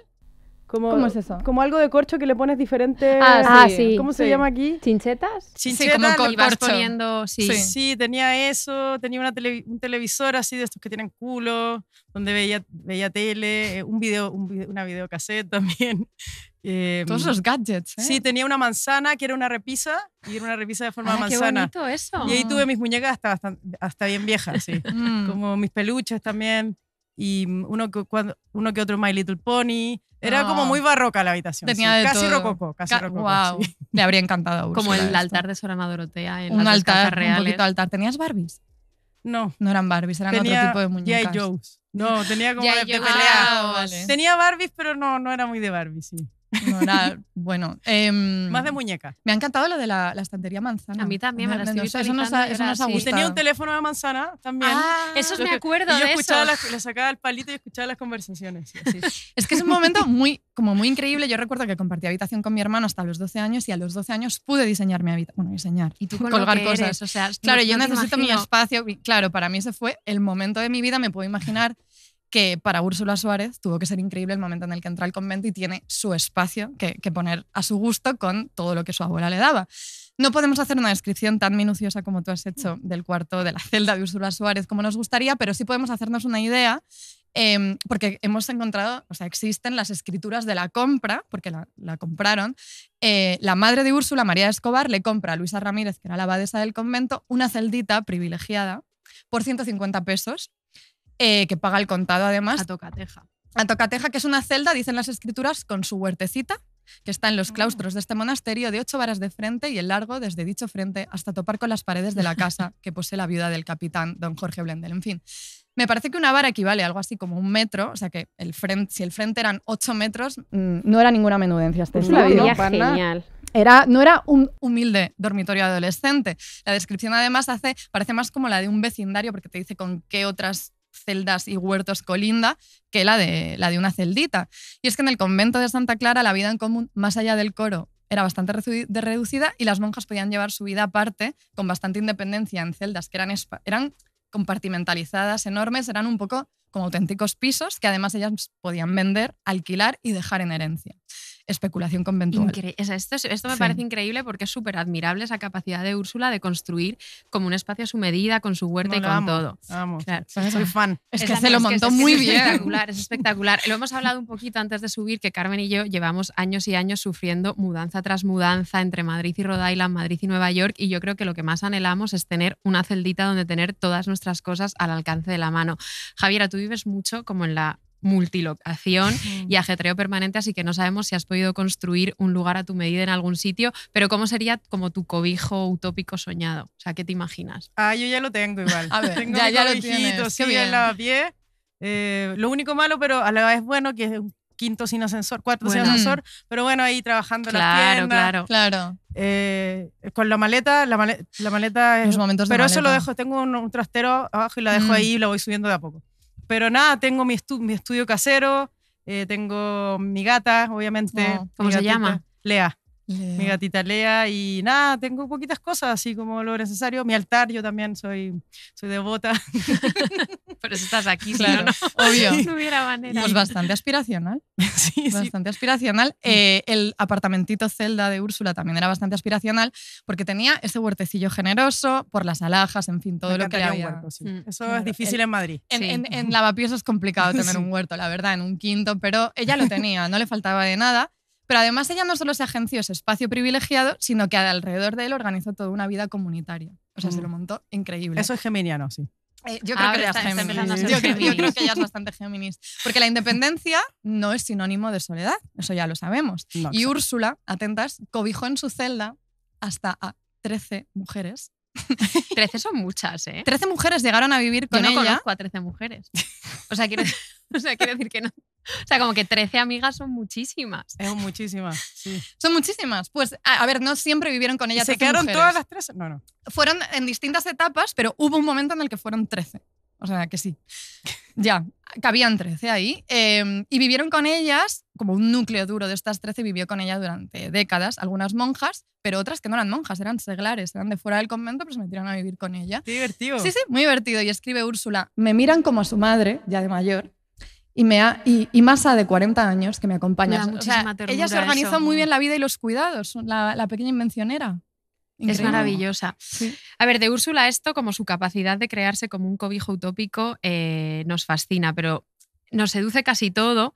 ¿Cómo es eso? Como algo de corcho que le pones diferente. Ah, sí. ¿Cómo se Sí. llama aquí? ¿Chinchetas? Chincheta, como le- Y vas corcho. poniendo, sí. Sí, tenía eso, tenía un televisor así de estos que tienen culo, donde veía tele, una videocassette también. Todos los gadgets, ¿eh? Sí, tenía una manzana que era una repisa, y era una repisa de forma Ah, qué manzana. bonito eso. Y ahí tuve mis muñecas hasta bien viejas, sí. Mm. Como mis peluches también, y uno que otro My Little Pony. Era Oh. como muy barroca la habitación. Tenía sí. de Casi todo. rococó, casi rococó. Wow. Sí. Le habría encantado a Úrsula Como el esto. altar de Sorana Dorotea en Un las dos altar, casas un reales. poquito altar. ¿Tenías Barbies? No, No eran Barbies, eran tenía otro tipo de muñecas. G.I. Joes. No, tenía como G.I. de Joes. pelea. Ah, vale. Tenía Barbies, pero no era muy de Barbie, sí. No era, bueno. Más de muñeca. Me ha encantado lo de la estantería manzana. A mí también, me la estoy eso nos ha visualizando, eso nos ha sí. Y gustado. tenía un teléfono de manzana también. Ah, Esos Lo me que- acuerdo y yo de escuchaba esos. le sacaba el palito y escuchaba las conversaciones. Sí, así. Es que es un momento muy increíble. Yo recuerdo que compartí habitación con mi hermano hasta los 12 años y a los 12 años pude diseñar mi habitación. Bueno, diseñar. Y tú con colgar lo que cosas. eres, o sea, Claro, no- yo no te necesito mi imagino. espacio. Y claro, para mí ese fue el momento de mi vida. Me puedo imaginar que para Úrsula Suárez tuvo que ser increíble el momento en el que entra al convento y tiene su espacio que poner a su gusto con todo lo que su abuela le daba. No podemos hacer una descripción tan minuciosa como tú has hecho del cuarto de la celda de Úrsula Suárez como nos gustaría, pero sí podemos hacernos una idea porque hemos encontrado, o sea, existen las escrituras de la compra, porque la compraron. La madre de Úrsula, María Escobar, le compra a Luisa Ramírez, que era la abadesa del convento, una celdita privilegiada por 150 pesos, que paga el contado además. A tocateja. A tocateja, que es una celda, dicen las escrituras, con su huertecita, que está en los claustros de este monasterio, de 8 varas de frente y el largo desde dicho frente hasta topar con las paredes de la casa que posee la viuda del capitán don Jorge Blendel. En fin, Me parece que una vara equivale a algo así como 1 metro, o sea que si el frente eran 8 metros, no era ninguna menudencia este Es una estudio, vida ¿no? Para nada. genial. No era un humilde dormitorio adolescente. La descripción además parece más como la de un vecindario porque te dice con qué otras celdas y huertos colinda que la de una celdita. Y es que en el convento de Santa Clara la vida en común, más allá del coro, era bastante reducida y las monjas podían llevar su vida aparte con bastante independencia en celdas que eran compartimentalizadas, enormes, eran un poco como auténticos pisos que además ellas podían vender, alquilar y dejar en herencia. Especulación conventual. Esto me parece increíble porque es súper admirable esa capacidad de Úrsula de construir como un espacio a su medida, con su huerta y con todo. Vamos, Claro. soy fan. Es que se lo montó muy bien. Es espectacular. Lo hemos hablado un poquito antes de subir, que Carmen y yo llevamos años y años sufriendo mudanza tras mudanza entre Madrid y Rhode Island, Madrid y Nueva York, y yo creo que lo que más anhelamos es tener una celdita donde tener todas nuestras cosas al alcance de la mano. Javiera, tú vives mucho como en la multilocación y ajetreo permanente, así que no sabemos si has podido construir un lugar a tu medida en algún sitio, pero ¿cómo sería como tu cobijo utópico soñado? O sea, ¿qué te imaginas? Yo ya lo tengo igual. A ver, tengo ya mi lo cobijito, tienes. sí, Qué bien. en lavapiés. Lo único malo, pero a la vez bueno, que es un 5.º sin ascensor, 4 sin Bueno. ascensor, pero bueno, ahí trabajando en las tiendas. Claro. Con la maleta es... Los momentos de pero eso lo maleta. dejo, tengo un trastero abajo y la dejo ahí y la voy subiendo de a poco. Pero nada, tengo mi estudio casero, tengo mi gata, obviamente. Oh, ¿cómo mi se gatita, llama? Lea. Mi gatita Lea, y nada, tengo poquitas cosas, así como lo necesario. Mi altar, yo también soy devota. Por eso estás aquí, Claro, si no, obvio. no hubiera manera. Pues bastante aspiracional. Sí, sí. Bastante aspiracional. El apartamentito celda de Úrsula también era bastante aspiracional porque tenía ese huertecillo generoso por las alhajas, en fin, todo Me lo que le encantaría había. un huerto, sí. Mm, Eso claro. es difícil en Madrid. Sí. En Lavapiés es complicado tener un huerto, la verdad, en un quinto, pero ella lo tenía, no le faltaba de nada. Pero además ella no solo se agenció ese espacio privilegiado, sino que alrededor de él organizó toda una vida comunitaria. O sea, se lo montó increíble. Eso es geminiano, sí. Yo creo que ella es está Géminis. empezando a ser Yo creo Géminis. que ella es bastante Géminis. Porque la independencia no es sinónimo de soledad, eso ya lo sabemos. No, Y exacto. Úrsula, atentas, cobijó en su celda hasta a 13 mujeres. 13 son muchas, ¿eh? 13 mujeres llegaron a vivir Yo con no ella. conozco a 13 mujeres. O sea, quiero decir que no. O sea, como que 13 amigas son muchísimas. Es muchísimas, sí. Son muchísimas. Pues, a ver, no siempre vivieron con ella ¿Y se 13 quedaron mujeres. todas las 13? No. Fueron en distintas etapas, pero hubo un momento en el que fueron 13. O sea, que sí. Ya, cabían 13 ahí. Y vivieron con ellas, como un núcleo duro de estas 13, vivió con ella durante décadas. Algunas monjas, pero otras que no eran monjas, eran seglares, eran de fuera del convento, pero se metieron a vivir con ella. Qué divertido. Sí, sí, muy divertido. Y escribe Úrsula, me miran como a su madre, ya de mayor, y Masa de 40 años que me acompaña. Me da muchísima ella se ternura organizó eso. muy bien la vida y los cuidados, la pequeña invencionera. Es Increíble. maravillosa. Sí. A ver, de Úrsula esto, como su capacidad de crearse como un cobijo utópico, nos fascina, pero nos seduce casi todo,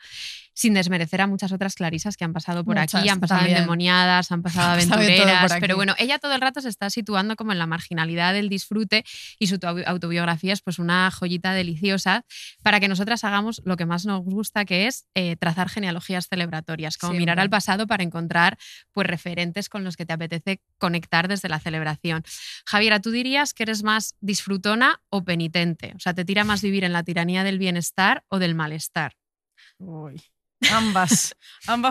sin desmerecer a muchas otras clarisas que han pasado por Muchas, aquí, han pasado también. endemoniadas, han pasado Han pasado de todo aventureras, por aquí. pero bueno, ella todo el rato se está situando como en la marginalidad del disfrute y su autobiografía es pues una joyita deliciosa para que nosotras hagamos lo que más nos gusta, que es trazar genealogías celebratorias, como mirar Siempre. al pasado para encontrar pues referentes con los que te apetece conectar desde la celebración. Javiera, ¿tú dirías que eres más disfrutona o penitente? O sea, ¿te tira más vivir en la tiranía del bienestar o del malestar? Uy. Ambas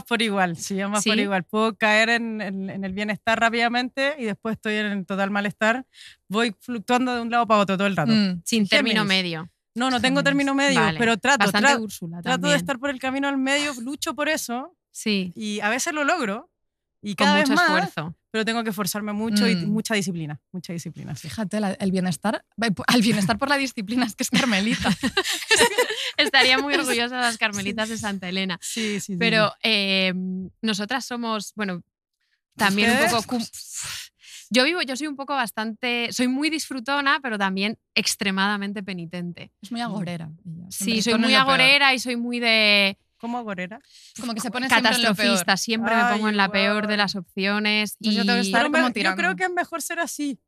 por igual, sí, ambas ¿Sí? por igual. Puedo caer en el bienestar rápidamente y después estoy en el total malestar. Voy fluctuando de un lado para otro todo el rato. Sin término Géminis. medio. No tengo Géminis. término medio, Vale. pero Bastante Úrsula trato también. de estar por el camino al medio, lucho por eso Sí, y a veces lo logro y con cada vez mucho más, esfuerzo. pero tengo que esforzarme mucho y mucha disciplina, sí. Fíjate, el bienestar, al bienestar por la disciplina es que es Carmelita. Estaría muy orgullosa de las carmelitas de Santa Elena. Sí. Pero nosotras somos, bueno, también un ¿Ustedes? poco... Yo soy un poco soy muy disfrutona, pero también extremadamente penitente. Es muy agorera. ella. Sí, Siempre soy pone muy lo peor. agorera y soy muy de ¿Cómo agorera? Como que se pone siempre en lo peor. catastrofista. Siempre me Ay, pongo en la peor de igual. las opciones. Entonces yo y tengo que estar como Yo tirando. creo que es mejor ser así.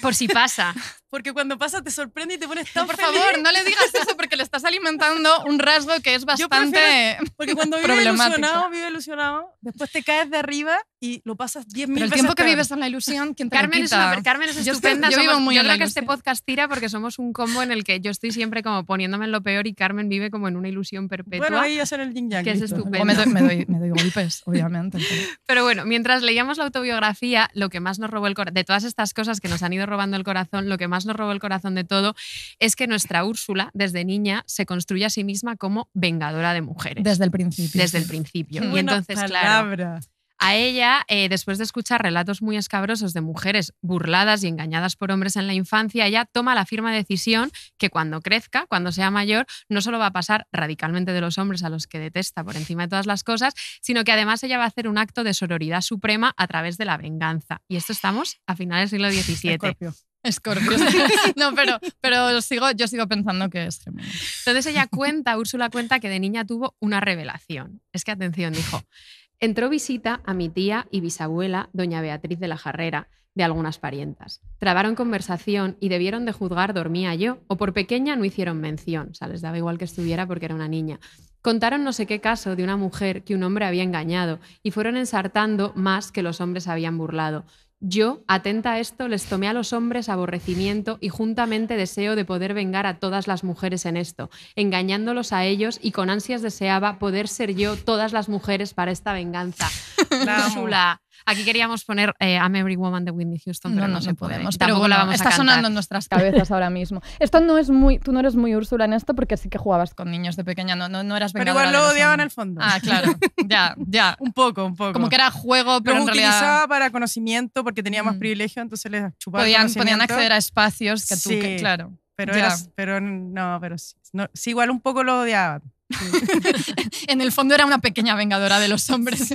Por si pasa. Porque cuando pasa te sorprende y te pones tan Por feliz. favor, no le digas eso porque le estás alimentando un rasgo que es bastante Porque cuando problemático. vive ilusionado, después te caes de arriba y lo pasas 10.000 Pero veces el tiempo que peor. vives en la ilusión, ¿quién te Carmen lo es, quita? Carmen es Yo estupenda. yo vivo muy yo en la creo que este ilusión. podcast tira porque somos un combo en el que yo estoy siempre como poniéndome en lo peor y Carmen vive como en una ilusión perpetua. Bueno, ahí hacen el yin yang. Que es listo. estupendo. Luego me doy golpes, obviamente. Pero bueno, mientras leíamos la autobiografía, lo que más nos robó el corazón, de todas estas cosas que nos han ido robando el corazón, lo que más nos robó el corazón de todo es que nuestra Úrsula, desde niña, se construye a sí misma como vengadora de mujeres. Desde el principio. Desde el principio. Qué Y buena entonces, claro, palabra. a ella, después de escuchar relatos muy escabrosos de mujeres burladas y engañadas por hombres en la infancia, ella toma la firme decisión que cuando crezca, cuando sea mayor, no solo va a pasar radicalmente de los hombres a los que detesta por encima de todas las cosas, sino que además ella va a hacer un acto de sororidad suprema a través de la venganza. Y esto estamos a finales del siglo XVII. Escorpio. Escorpio. No, pero yo sigo pensando que es Géminis. Entonces ella cuenta, Úrsula cuenta que de niña tuvo una revelación. Es que, atención, dijo, entró visita a mi tía y bisabuela, doña Beatriz de la Jarrera, de algunas parientas. Trabaron conversación y debieron de juzgar dormía yo, o por pequeña no hicieron mención, o sea, les daba igual que estuviera porque era una niña. Contaron no sé qué caso de una mujer que un hombre había engañado y fueron ensartando más que los hombres habían burlado. Yo, atenta a esto, les tomé a los hombres aborrecimiento y juntamente deseo de poder vengar a todas las mujeres en esto, engañándolos a ellos y con ansias deseaba poder ser yo todas las mujeres para esta venganza. La amo. Úrsula. Aquí queríamos poner I'm Every Woman de Whitney Houston, pero no se puede. podemos. Tampoco Pero bueno, la vamos a está cantar. sonando en nuestras cabezas ahora mismo. Esto no es muy, tú no eres muy Úrsula en esto porque sí que jugabas con niños de pequeña, no eras Pero vengadora igual de lo los odiaba en el hombres. fondo. Ah, claro, ya. Un poco. Como que era juego, pero Lo en realidad utilizaba para conocimiento porque tenía más privilegio, entonces les chupaba el podían conocimiento. acceder a espacios que tú, Sí. que, claro. Pero, Ya. pero sí, no, sí, igual un poco lo odiaba. En el fondo era una pequeña vengadora de los hombres.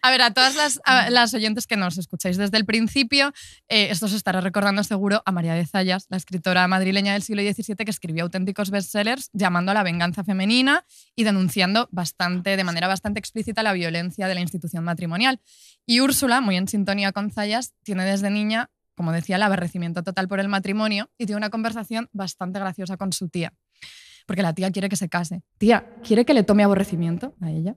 A ver, a todas las oyentes que nos escucháis desde el principio, esto os estará recordando seguro a María de Zayas, la escritora madrileña del siglo XVII que escribió auténticos bestsellers llamando a la venganza femenina y denunciando de manera bastante explícita la violencia de la institución matrimonial. Y Úrsula, muy en sintonía con Zayas, tiene desde niña, como decía, el aborrecimiento total por el matrimonio y tiene una conversación bastante graciosa con su tía. Porque la tía quiere que se case. Tía, ¿quiere que le tome aborrecimiento a ella?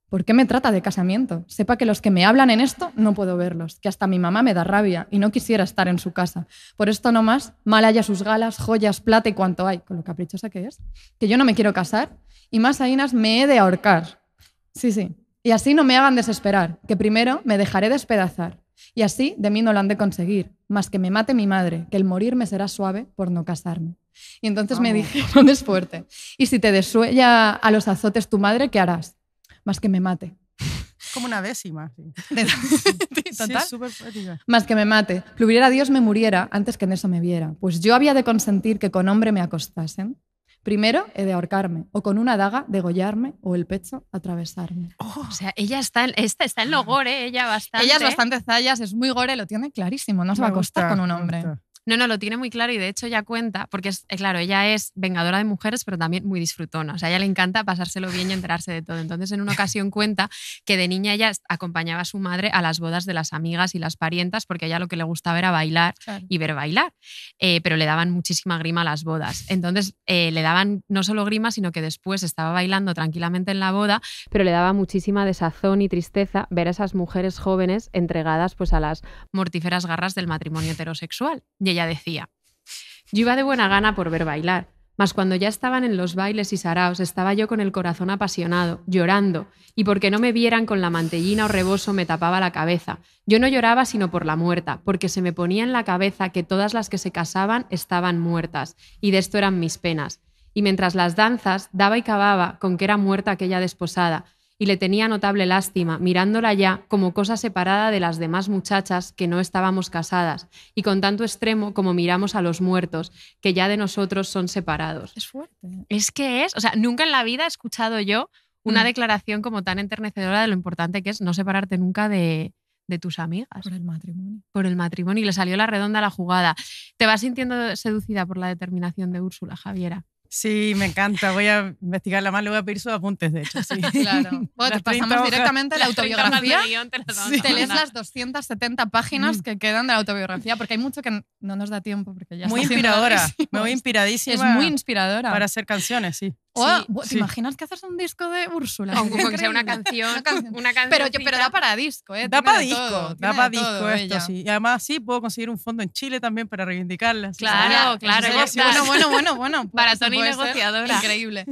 ¿Por qué me trata de casamiento? Sepa que los que me hablan en esto no puedo verlos, que hasta mi mamá me da rabia y no quisiera estar en su casa. Por esto no más, mal haya sus galas, joyas, plata y cuanto hay, con lo caprichosa que es, que yo no me quiero casar y más ainas me he de ahorcar. Sí. Y así no me hagan desesperar, que primero me dejaré despedazar. Y así de mí no lo han de conseguir, más que me mate mi madre, que el morir me será suave por no casarme. Y entonces me dijeron, es fuerte, y si te desuella a los azotes tu madre, ¿qué harás? Más que me mate. Como una décima. Sí, Total. es súper poética. Más que me mate. Pluviera Dios me muriera antes que en eso me viera. Pues yo había de consentir que con hombre me acostasen. Primero he de ahorcarme, o con una daga degollarme, o el pecho atravesarme. O sea, ella está en lo gore, ella bastante. Ella es bastante Zayas, es muy gore, lo tiene clarísimo, no se va a acostar con un hombre. No, lo tiene muy claro y de hecho ella cuenta, porque claro, ella es vengadora de mujeres, pero también muy disfrutona. O sea, a ella le encanta pasárselo bien y enterarse de todo. Entonces, en una ocasión cuenta que de niña ella acompañaba a su madre a las bodas de las amigas y las parientas, porque a ella lo que le gustaba era bailar y ver bailar. Pero le daban muchísima grima a las bodas. Entonces, le daban no solo grima, sino que después estaba bailando tranquilamente en la boda, pero le daba muchísima desazón y tristeza ver a esas mujeres jóvenes entregadas pues a las mortíferas garras del matrimonio heterosexual. Y ella decía, yo iba de buena gana por ver bailar, mas cuando ya estaban en los bailes y saraos estaba yo con el corazón apasionado, llorando, y porque no me vieran con la mantellina o rebozo me tapaba la cabeza. Yo no lloraba sino por la muerta, porque se me ponía en la cabeza que todas las que se casaban estaban muertas, y de esto eran mis penas. Y mientras las danzas daba y cavaba con que era muerta aquella desposada, y le tenía notable lástima, mirándola ya como cosa separada de las demás muchachas que no estábamos casadas, y con tanto extremo como miramos a los muertos, que ya de nosotros son separados. Es fuerte. Es que o sea, nunca en la vida he escuchado yo una declaración como tan enternecedora de lo importante que es no separarte nunca de tus amigas. Por el matrimonio. Por el matrimonio, y le salió la redonda a la jugada. ¿Te vas sintiendo seducida por la determinación de Úrsula, Javiera? Sí, me encanta. Voy a investigarla más, le voy a pedir sus apuntes, de hecho. Sí. Claro. Bueno, te Las 30 pasamos hojas. directamente la Las 30 hojas de autobiografía. guión te las vamos Sí. a Te lees mandar. las 270 páginas que quedan de la autobiografía, porque hay mucho que no nos da tiempo, porque ya Muy está siendo inspiradora. larguísimo. Me voy inspiradísima. Es muy inspiradora. Para hacer canciones, sí. ¿Te sí. imaginas que haces un disco de Úrsula? Aunque sea una Increíble. canción. Una canción. Una Pero da para disco, ¿eh? Da Tiene para de disco, todo, da tiene para de disco todo esto, ella. sí. Y además sí, puedo conseguir un fondo en Chile también para reivindicarla. Sí, Claro, sí. claro, Sí, ya sí, está. Bueno. Maratón y Puede ser negociadora. Increíble.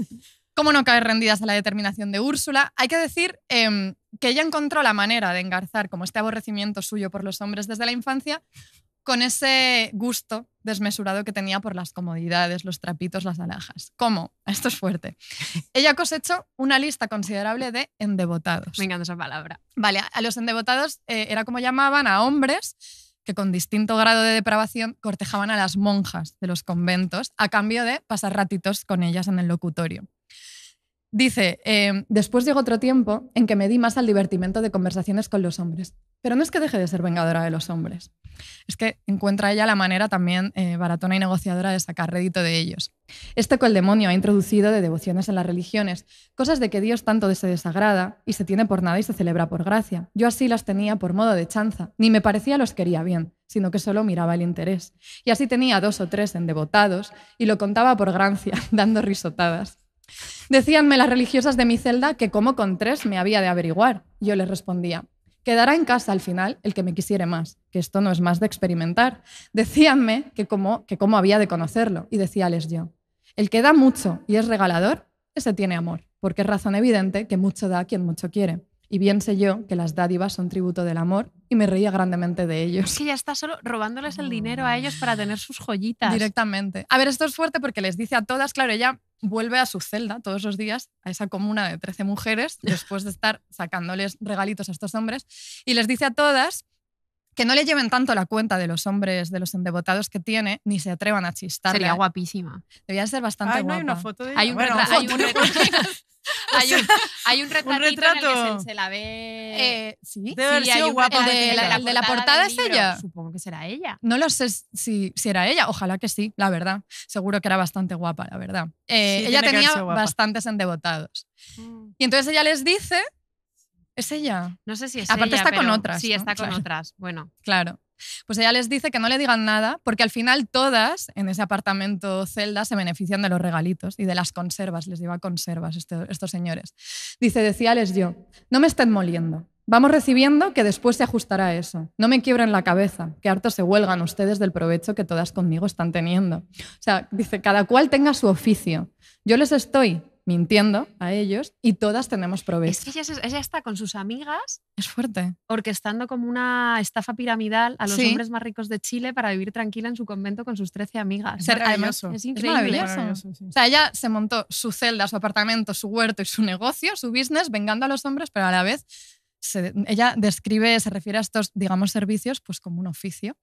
¿Cómo no caer rendidas a la determinación de Úrsula? Hay que decir que ella encontró la manera de engarzar como este aborrecimiento suyo por los hombres desde la infancia con ese gusto desmesurado que tenía por las comodidades, los trapitos, las alhajas. ¿Cómo? Esto es fuerte. Ella cosechó una lista considerable de endebotados. Me encanta esa palabra. Vale, a los endebotados era como llamaban a hombres que con distinto grado de depravación cortejaban a las monjas de los conventos a cambio de pasar ratitos con ellas en el locutorio. Dice, después llegó otro tiempo en que me di más al divertimento de conversaciones con los hombres. Pero no es que deje de ser vengadora de los hombres. Es que encuentra ella la manera también baratona y negociadora de sacar rédito de ellos. Esto que el demonio ha introducido de devociones en las religiones, cosas de que Dios tanto se desagrada y se tiene por nada y se celebra por gracia. Yo así las tenía por modo de chanza. Ni me parecía los quería bien, sino que solo miraba el interés. Y así tenía 2 o 3 endebotados y lo contaba por gracia, dando risotadas. Decíanme las religiosas de mi celda que como con 3 me había de averiguar. Yo les respondía, quedará en casa al final el que me quisiere más, que esto no es más de experimentar. Decíanme que cómo había de conocerlo, y decíales yo, el que da mucho y es regalador, ese tiene amor, porque es razón evidente que mucho da quien mucho quiere. Y bien sé yo que las dádivas son tributo del amor y me reía grandemente de ellos. Es que ya está solo robándoles el dinero a ellos para tener sus joyitas. Directamente. A ver, esto es fuerte porque les dice a todas, claro, ella vuelve a su celda todos los días, a esa comuna de 13 mujeres, después de estar sacándoles regalitos a estos hombres, y les dice a todas que no le lleven tanto la cuenta de los hombres, de los endebotados que tiene, ni se atrevan a chistarle. Sería guapísima. Debía ser bastante Ay, no guapa. hay una foto de ella. Hay un Bueno, retrato. Hay un foto. retrato. Hay un retratito retrato. en el que se la ve. ¿Sí? Debe haber Sí, sido hay un guapa. retrato El de la portada del es libro. ella. Supongo que será ella. No lo sé si era ella, ojalá que sí, la verdad. Seguro que era bastante guapa, la verdad. Ella tiene que haber tenía sido guapa. bastantes endebotados. Y entonces ella les dice, es ella, No sé si es Aparte ella, está con pero otras, Sí, ¿no? está con Claro. otras. Bueno, claro. Pues ella les dice que no le digan nada porque al final todas en ese apartamento celda se benefician de los regalitos y de las conservas, les lleva conservas estos señores. Dice, decíales yo, no me estén moliendo. Vamos recibiendo que después se ajustará eso. No me quiebren la cabeza, que harto se huelgan ustedes del provecho que todas conmigo están teniendo. O sea, dice, cada cual tenga su oficio. Yo les estoy mintiendo a ellos y todas tenemos provecho. es que ella está con sus amigas Es fuerte. orquestando como una estafa piramidal a los Sí. hombres más ricos de Chile para vivir tranquila en su convento con sus 13 amigas. Ser- además, Maravilloso. Es Es increíble. maravilloso. Sí. O sea, ella se montó su celda, su apartamento, su huerto y su negocio, su business, vengando a los hombres, pero a la vez ella se refiere a estos, digamos, servicios pues como un oficio.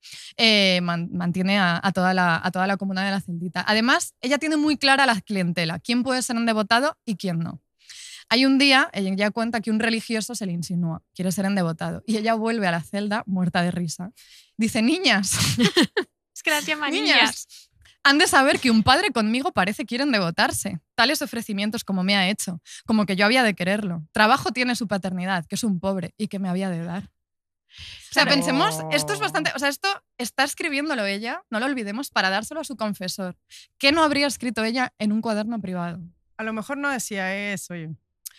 Mantiene a toda la comuna de la celdita. Además, ella tiene muy clara la clientela, quién puede ser endebotado y quién no. Hay un día, ella cuenta que un religioso se le insinúa, quiere ser endebotado, y ella vuelve a la celda muerta de risa. Dice, niñas, Es que las llama niñas, niñas. han de saber que un padre conmigo parece quieren devotarse. Tales ofrecimientos como me ha hecho, como que yo había de quererlo. Trabajo tiene su paternidad, que es un pobre y que me había de dar. O sea, Claro. pensemos, esto es bastante, o sea, esto está escribiéndolo ella, no lo olvidemos, para dárselo a su confesor. ¿Qué no habría escrito ella en un cuaderno privado? A lo mejor no decía eso y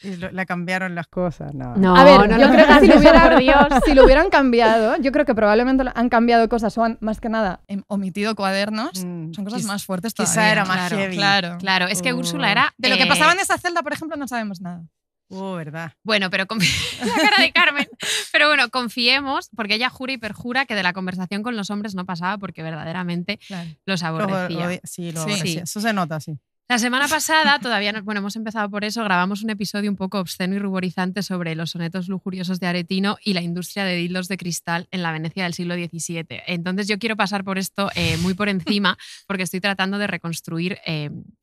le cambiaron las cosas. No. No, A ver, no yo lo creo que si digas eso, por Dios. si lo hubieran cambiado, yo creo que probablemente han cambiado cosas o han, más que nada, omitido cuadernos. Son cosas más fuertes todavía. Quizá era más Claro, heavy. Claro. Claro, es que Oh. Úrsula era. De lo que pasaba en esa celda, por ejemplo, no sabemos nada. ¿Verdad? Bueno, pero la cara de Carmen. Pero bueno, confiemos, porque ella jura y perjura que de la conversación con los hombres no pasaba porque verdaderamente Claro. los aborrecía. Sí, lo Sí. aborrecía. Eso se nota, sí. La semana pasada, todavía no, bueno, hemos empezado por eso, grabamos un episodio un poco obsceno y ruborizante sobre los sonetos lujuriosos de Aretino y la industria de dildos de cristal en la Venecia del siglo XVII. Entonces yo quiero pasar por esto muy por encima porque estoy tratando de reconstruir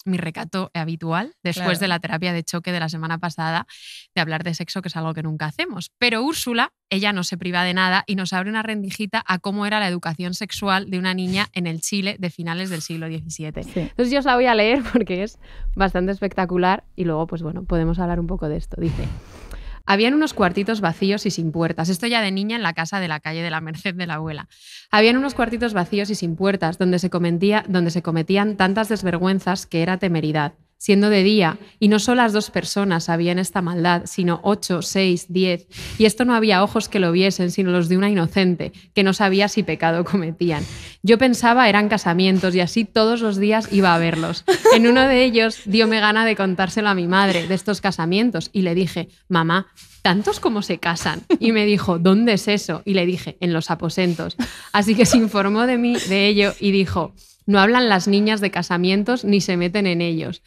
mi recato habitual después Claro. de la terapia de choque de la semana pasada, de hablar de sexo, que es algo que nunca hacemos. Pero Úrsula, ella no se priva de nada y nos abre una rendijita a cómo era la educación sexual de una niña en el Chile de finales del siglo XVII. Sí. Entonces yo os la voy a leer porque es bastante espectacular y luego, pues bueno, podemos hablar un poco de esto. Dice: habían unos cuartitos vacíos y sin puertas. Esto ya de niña en la casa de la calle de la Merced de la abuela. Habían unos cuartitos vacíos y sin puertas donde se cometían tantas desvergüenzas que era temeridad. Siendo de día, y no solas 2 personas habían esta maldad, sino 8, 6, 10, y esto no había ojos que lo viesen, sino los de una inocente, que no sabía si pecado cometían. Yo pensaba eran casamientos, y así todos los días iba a verlos. En uno de ellos diome gana de contárselo a mi madre, de estos casamientos, y le dije: mamá, ¿tantos como se casan? Y me dijo: ¿dónde es eso? Y le dije: en los aposentos. Así que se informó de mí de ello y dijo: no hablan las niñas de casamientos ni se meten en ellos.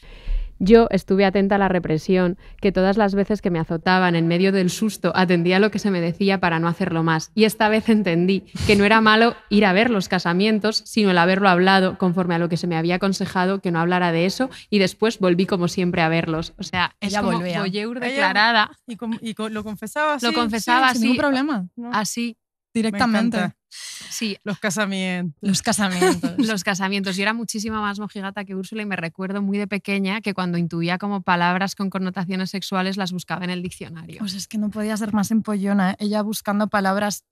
Yo estuve atenta a la represión, que todas las veces que me azotaban en medio del susto atendía lo que se me decía para no hacerlo más. Y esta vez entendí que no era malo ir a ver los casamientos, sino el haberlo hablado conforme a lo que se me había aconsejado, que no hablara de eso, y después volví como siempre a verlos. O sea, es Ella como volvía. voyeur Ella- declarada. Lo confesaba así. Lo confesaba Sin así, ningún problema. No, así, Directamente. encanta. sí. Los casamientos. Los casamientos. Los casamientos. Yo era muchísimo más mojigata que Úrsula y me recuerdo muy de pequeña que cuando intuía como palabras con connotaciones sexuales las buscaba en el diccionario. Pues es que no podía ser más empollona. Ella buscando palabras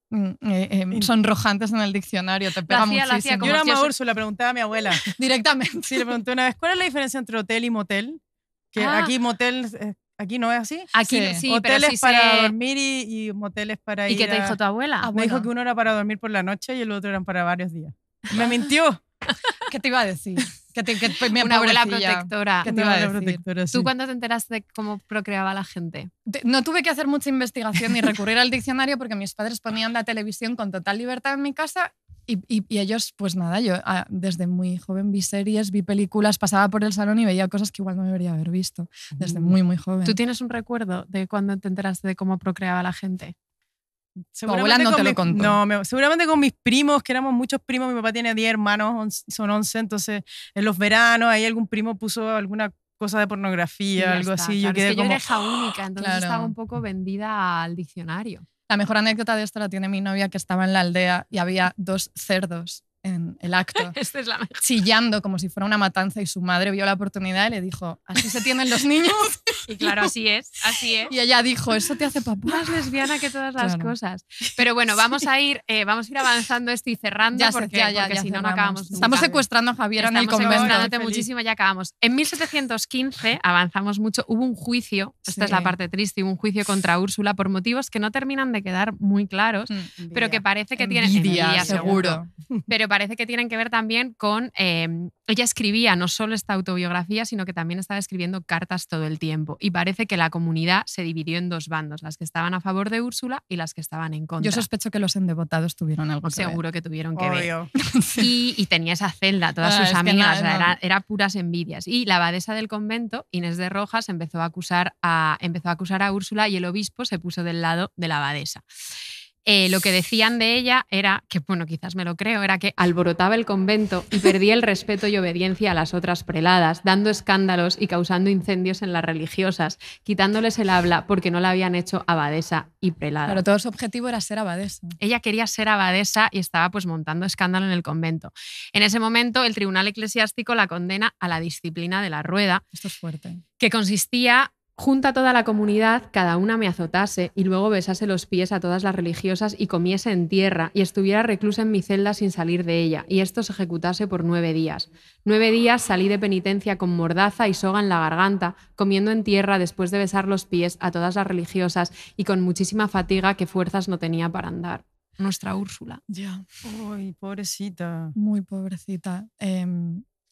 sonrojantes en el diccionario. Te pega hacía, lo hacía muchísimo. como Yo era si eso- más Úrsula, preguntaba a mi abuela. Directamente. Sí, le pregunté una vez, ¿cuál es la diferencia entre hotel y motel? Que Ah. aquí motel, aquí no es así. Aquí Sí. sí, pero Hoteles sí para sé- dormir y moteles para ¿Y ir qué te a- dijo tu abuela? Ah, Me dijo bueno. que uno era para dormir por la noche y el otro eran para varios días. Me mintió. ¿Qué te iba a decir? Mi Una abuela pobrecilla. protectora. ¿Qué te iba a Una decir? protectora, sí. ¿Tú cuándo te enteraste de cómo procreaba la gente? No tuve que hacer mucha investigación ni recurrir al diccionario porque mis padres ponían la televisión con total libertad en mi casa y ellos, pues nada, yo desde muy joven vi series, vi películas, pasaba por el salón y veía cosas que igual no debería haber visto desde muy, muy joven. ¿Tú tienes un recuerdo de cuando te enteraste de cómo procreaba la gente? abuela no con te lo mi- contó. No, seguramente con mis primos, que éramos muchos primos. Mi papá tiene 10 hermanos, son 11, entonces en los veranos ahí algún primo puso alguna cosa de pornografía, Y ya algo está, así. claro, Yo quedé es que yo como... era hija única, entonces Claro. estaba un poco vendida al diccionario. La mejor anécdota de esto la tiene mi novia que estaba en la aldea y había 2 cerdos en el acto. Esta es la mejor. Chillando como si fuera una matanza y su madre vio la oportunidad y le dijo, así se tienen los niños. Y claro, así es, así es. Y ella dijo, eso te hace papá. Más lesbiana que todas las Claro. cosas. Pero bueno, vamos a ir avanzando esto y cerrando Ya, porque, ya porque si no, no cerramos. acabamos nunca. Estamos secuestrando a Javier en el Estamos convento. secuestrándote Feliz. muchísimo, ya acabamos. En 1715, avanzamos mucho, hubo un juicio, esta es la Sí. parte triste, hubo un juicio contra Úrsula por motivos que no terminan de quedar muy claros, pero que parece que tienen... Envidia, seguro. Pero parece que tienen que ver también con... ella escribía no solo esta autobiografía, sino que también estaba escribiendo cartas todo el tiempo. Y parece que la comunidad se dividió en 2 bandos, las que estaban a favor de Úrsula y las que estaban en contra. Yo sospecho que los endevotados tuvieron algo que ver. Seguro que tuvieron que ver. Obvio. Y tenía esa celda, todas Ah, sus es que amigas, nada, o sea, no. era puras envidias. Y la abadesa del convento, Inés de Rojas, empezó a acusar a Úrsula y el obispo se puso del lado de la abadesa. Lo que decían de ella era, que bueno, quizás me lo creo, era que alborotaba el convento y perdía el respeto y obediencia a las otras preladas, dando escándalos y causando incendios en las religiosas, quitándoles el habla porque no la habían hecho abadesa y prelada. Pero todo su objetivo era ser abadesa. Ella quería ser abadesa y estaba pues montando escándalo en el convento. En ese momento el tribunal eclesiástico la condena a la disciplina de la rueda, Esto es fuerte. que consistía: junta a toda la comunidad, cada una me azotase y luego besase los pies a todas las religiosas y comiese en tierra y estuviera reclusa en mi celda sin salir de ella, y esto se ejecutase por 9 días. 9 días salí de penitencia con mordaza y soga en la garganta, comiendo en tierra después de besar los pies a todas las religiosas y con muchísima fatiga que fuerzas no tenía para andar. Nuestra Úrsula. Ya, Uy, pobrecita. muy pobrecita.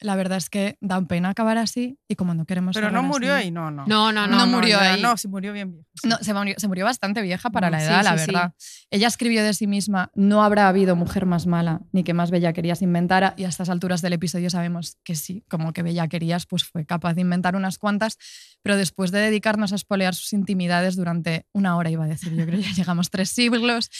La verdad es que da pena acabar así y como no queremos Pero no acabar murió así- ahí, no. No murió ya, ahí. No, sí murió bien vieja. sí. No, se murió bastante vieja para la Sí, edad, la sí, sí. verdad. Ella escribió de sí misma, no habrá habido mujer más mala ni que más bellaquerías se inventara, y a estas alturas del episodio sabemos que sí, como que bellaquerías pues fue capaz de inventar unas cuantas, pero después de dedicarnos a espolear sus intimidades durante 1 hora, iba a decir, yo creo que ya llegamos 3 siglos,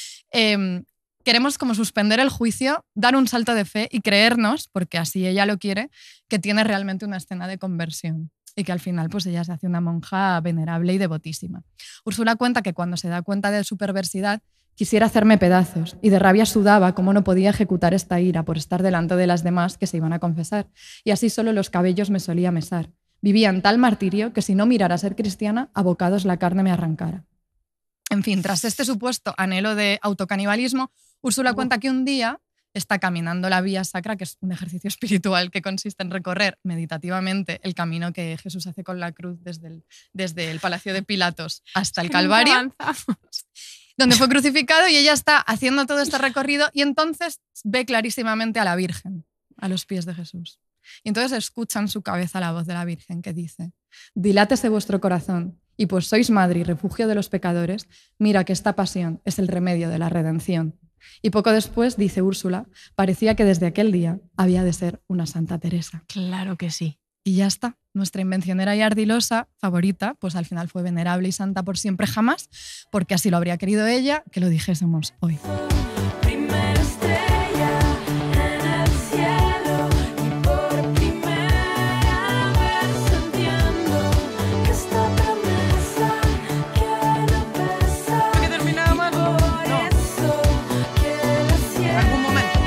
queremos como suspender el juicio, dar un salto de fe y creernos, porque así ella lo quiere, que tiene realmente una escena de conversión y que al final pues ella se hace una monja venerable y devotísima. Úrsula cuenta que cuando se da cuenta de su perversidad quisiera hacerme pedazos y de rabia sudaba cómo no podía ejecutar esta ira por estar delante de las demás que se iban a confesar, y así solo los cabellos me solía mesar. Vivía en tal martirio que si no mirara a ser cristiana, a bocados la carne me arrancara. En fin, tras este supuesto anhelo de autocanibalismo, Úrsula cuenta que un día está caminando la vía sacra, que es un ejercicio espiritual que consiste en recorrer meditativamente el camino que Jesús hace con la cruz desde el Palacio de Pilatos hasta el Calvario, donde fue crucificado, y ella está haciendo todo este recorrido y entonces ve clarísimamente a la Virgen a los pies de Jesús. Y entonces escucha en su cabeza la voz de la Virgen que dice: «Dilátese vuestro corazón, y pues sois madre y refugio de los pecadores, mira que esta pasión es el remedio de la redención». Y poco después, dice Úrsula, parecía que desde aquel día había de ser una Santa Teresa. Claro que sí. Y ya está. Nuestra invencionera y ardilosa favorita, pues al final fue venerable y santa por siempre jamás, porque así lo habría querido ella que lo dijésemos hoy. Primera estrella en el cielo y por primera vez entiendo que esta promesa quiero besar. ¿Por qué terminaba mal? Por No. eso quiero En algún momento.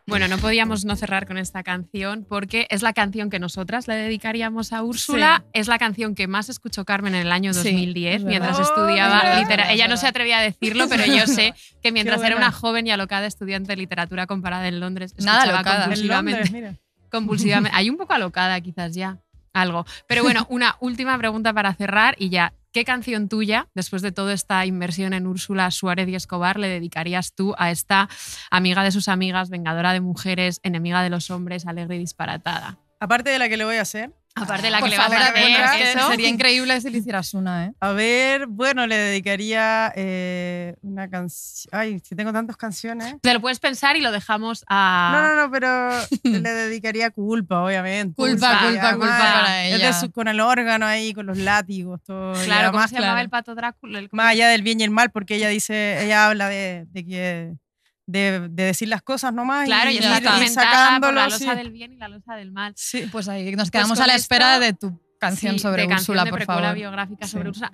Bueno, no podíamos no cerrar con esta canción porque es la canción que nosotras le dedicaríamos a Úrsula. Sí. Es la canción que más escuchó Carmen en el año Sí, 2010 es mientras verdad. estudiaba es verdad, literatura. es Ella no verdad. se atrevía a decirlo, pero yo sé que mientras Qué era buena. una joven y alocada estudiante de literatura comparada en Londres, Nada escuchaba alocada. En compulsivamente. Londres, mira. Compulsivamente. Hay un poco alocada quizás ya, algo. Pero bueno, una última pregunta para cerrar y ya. ¿Qué canción tuya, después de toda esta inversión en Úrsula Suárez y Escobar, le dedicarías tú a esta amiga de sus amigas, vengadora de mujeres, enemiga de los hombres, alegre y disparatada? Aparte de la que le voy a hacer. Aparte de la que Por le vas favor, a hacer, otra, es que eso. sería increíble si le hicieras una, ¿eh? A ver, bueno, le dedicaría una canción. Ay, si tengo tantas canciones. Te lo puedes pensar y lo dejamos a... No, pero le dedicaría Culpa, obviamente. Culpa Y además, para es ella. con el órgano ahí, con los látigos, todo. Y Claro, ¿cómo además, se llamaba claro. el pato Drácula? más allá del bien y el mal, porque ella habla de que de decir las cosas nomás Claro, y ir, está está comentada por la sacándolo. losa Sí. del bien y la losa del mal. Sí. Pues ahí nos quedamos con a la esto- espera de tu canción Sí, sobre de canción Úrsula, de por precuela favor. biográfica sobre Sí. Úrsula.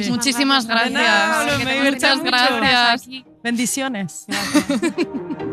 Muchísimas Carmen. gracias. Que te Me hemos divierte tenido mucho. muchas horas Gracias. aquí. Bendiciones. Gracias.